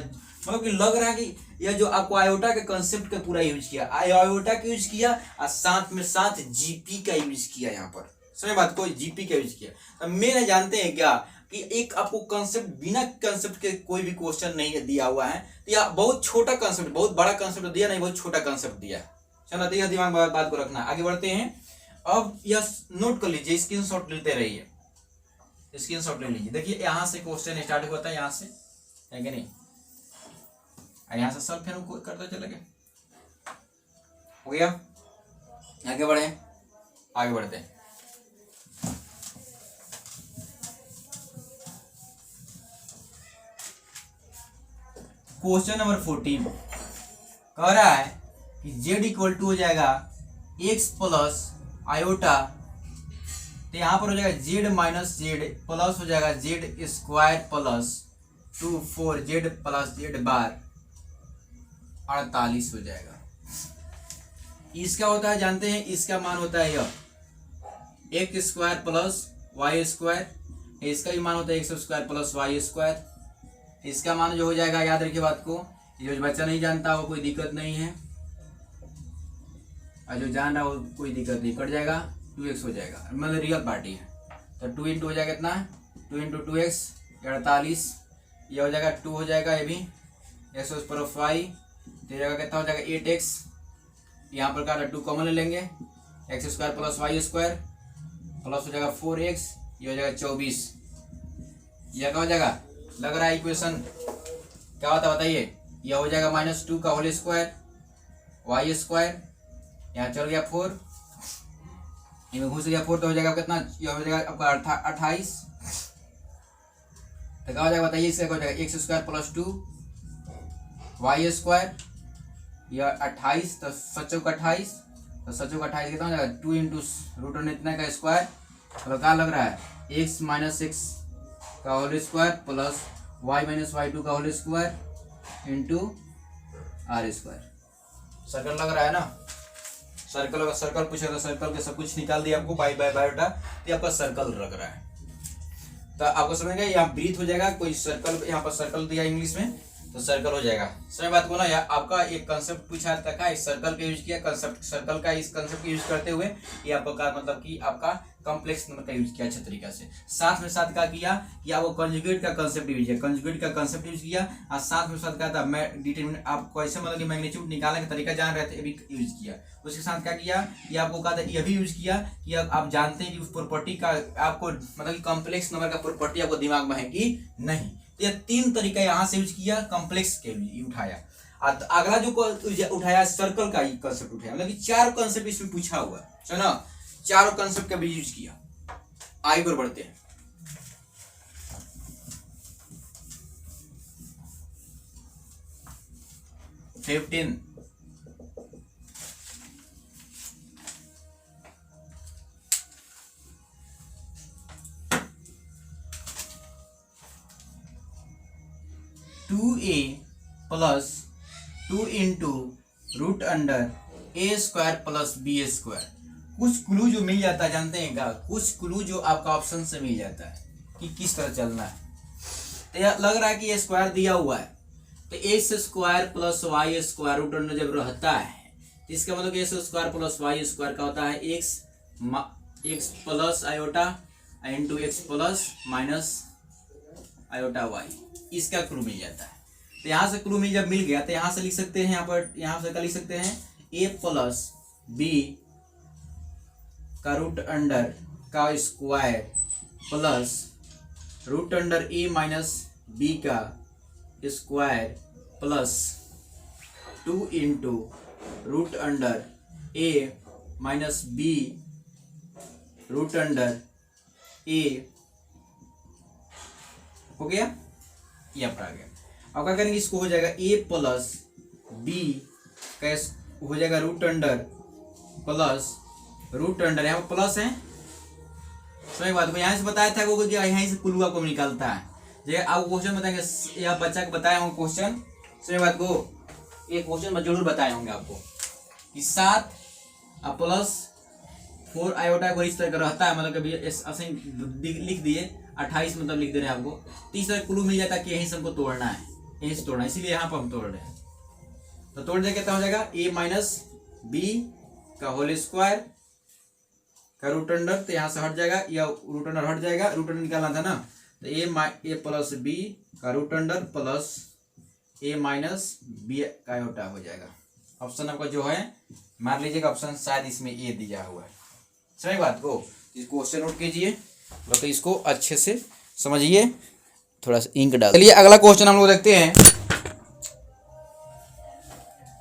मतलब कि लग रहा है कि यह जो आपको आयोटा के कंसेप्ट का पूरा यूज किया, आयोटा का यूज किया और साथ में साथ जीपी का यूज किया, यहाँ पर सही बात को जीपी का यूज किया। तो मेरे जानते हैं क्या कि एक आपको कंसेप्ट बिना कंसेप्ट के कोई भी क्वेश्चन नहीं दिया हुआ है, तो यह बहुत छोटा कंसेप्ट, बहुत बड़ा कंसेप्ट दिया नहीं, बहुत छोटा कंसेप्ट दिया। चलो तो यह दिमाग में बात को रखना, आगे बढ़ते हैं। अब यह नोट कर लीजिए, स्क्रीनशॉट लेते रहिए, स्क्रीनशॉट ले लीजिए। देखिए यहाँ से क्वेश्चन स्टार्ट होता है, यहाँ से है कि नहीं, यहाँ से सब फिर करते चले गए, हो गया। आगे बढ़े, आगे बढ़ते हैं। क्वेश्चन नंबर 14 कह रहा है कि z इक्वल टू हो जाएगा x प्लस आयोटा, तो यहाँ पर हो जाएगा z माइनस जेड प्लस हो जाएगा z square plus 2 4z plus z बार 48 हो जाएगा। इसका होता है जानते हैं, इसका मान होता है यह x square plus y square, इसका भी मान होता है x square plus y square. इसका मान जो हो जाएगा, याद रखिए बात को, जो बच्चा नहीं जानता वो कोई दिक्कत नहीं है, और जो जान रहा हो कोई दिक्कत नहीं, कट जाएगा 2x हो जाएगा, मतलब रियल पार्टी है। तो 2 इंटू हो जाएगा कितना, 2 इंटू 2x 48, ये हो जाएगा 2 हो जाएगा, ये भी x पर 5, तो जगह कितना हो जाएगा 8x, यहाँ पर क्या 2 कॉमन ले लेंगे, x square plus y square plus हो जाएगा 4x, ये हो जाएगा 24, यह क्या हो जाएगा, लग रहा है इक्वेशन क्या होता है बताइए, यह हो जाएगा -2 का होल स्क्वायर वाई स्क्वायर, यहाँ चल गया 4, इनमें घुस गया 4, तो हो जाएगा कितना, यह हो जाएगा आपका 28, तो क्या हो जाएगा बताइए, इसका क्या हो जाएगा x square plus 2 y square, यह 28, तो 7×28, तो 7×28 कितना हो जाएगा 2 इंटू रूट इतना का स्क्वायर, मतलब क्या लग रहा है x माइनस x का whole square plus y minus y2 का whole square into r square. Circle लग रहा है ना, सर्कल, सर्कल पूछा था, सर्कल के सब कुछ निकाल दिया आपको बायोटा, तो आपका सर्कल लग रहा है, तो आपको समझ गया, यहाँ ब्रीथ हो जाएगा, कोई सर्कल यहाँ पर सर्कल दिया इंग्लिश में, तो सर्कल हो जाएगा। सही बात को ना, या आपका एक कंसेप्ट पूछा था, इस सर्कल का यूज किया, कंसेप्ट सर्कल का इस कंसेप्ट का यूज करते हुए ये आपको का मतलब कि आपका कॉम्प्लेक्स नंबर का यूज किया अच्छे तरीके से। साथ में साथ क्या किया कि आपको कंजुगेट का कंसेप्ट यूज किया, कंजुगेट का कंसेप्ट यूज किया, और साथ में साथ क्या था मैं डिटरमिनेंट आपको ऐसे मतलब कि मैग्नीट्यूड निकालने का तरीका जान रहे थे, ये भी यूज किया। उसके साथ क्या किया कि आपको कहा था यह भी यूज किया कि आप जानते हैं कि उस प्रॉपर्टी का आपको मतलब कि कॉम्प्लेक्स नंबर का प्रॉपर्टी आपको दिमाग में है कि नहीं, तो यह 3 तरीका यहाँ से यूज किया, कॉम्प्लेक्स के उठाया। अगला जो उठाया सर्कल का कंसेप्ट उठाया, मतलब कि 4 कंसेप्ट इसमें पूछा हुआ है ना, 4 कंसेप्ट का भी यूज किया। आगे पर बढ़ते हैं। Fifteen two a plus 2 into root under a square plus b square. कुछ क्लू जो मिल जाता है जानते हैं क्या, कुछ क्लू जो आपका ऑप्शन से मिल जाता है कि किस तरह चलना है। तो यह लग रहा है कि ये स्क्वायर दिया हुआ है, तो x square plus y square root under जब रहता है तो इसका मतलब x square plus y square का होता है x plus iota into x plus minus iota y, इसका क्लू मिल जाता है। तो यहाँ से क्लू जब मिल गया तो यहाँ से लिख सकते हैं, यहाँ से क्या लिख सकते हैं, ए प्लस बी का रूट अंडर का square plus root under A minus B का square plus 2 into root under A minus B root under A, हो गया, ये अपना आ गया। अब क्या करेंगे, इसको हो जाएगा ए प्लस बी का हो जाएगा root under plus root under, यहाँ पर प्लस है, सही बात। मैं यहाँ से बताया था वो यहाँ से कुलुआ को निकालता है। जैसे आप क्वेश्चन बताएंगे, यह बच्चा को बताया हूँ क्वेश्चन, सही बात को ये क्वेश्चन में जरूर बताए होंगे आपको कि 7 प्लस 4 आयोटा को इस तरह का रहता है, मतलब कभी ऐसे लिख दिए 28 मतलब लिख दे रहे हैं आपको। तो इस तरह क्लू मिल जाता है कि यहीं से हमको तोड़ना है, यहीं से तोड़ना है, इसीलिए यहाँ पर हम तोड़ रहे हैं। तो तोड़ दे कितना हो जाएगा, ए माइनस बी का होल स्क्वायर का रूट अंडर, तो यहाँ से हट जाएगा, या रूट अंडर हट जाएगा, रूट अंडर निकालना था ना, तो ए प्लस बी का रूट अंडर प्लस ए माइनस बी का आयोटा हो जाएगा। ऑप्शन आपका जो है मान लीजिएगा ऑप्शन शायद इसमें ए दिया हुआ है, सही बात को। इस क्वेश्चन नोट कीजिए, तो इसको अच्छे से समझिए, थोड़ा सा इंक डाल। चलिए अगला क्वेश्चन हम लोग देखते हैं।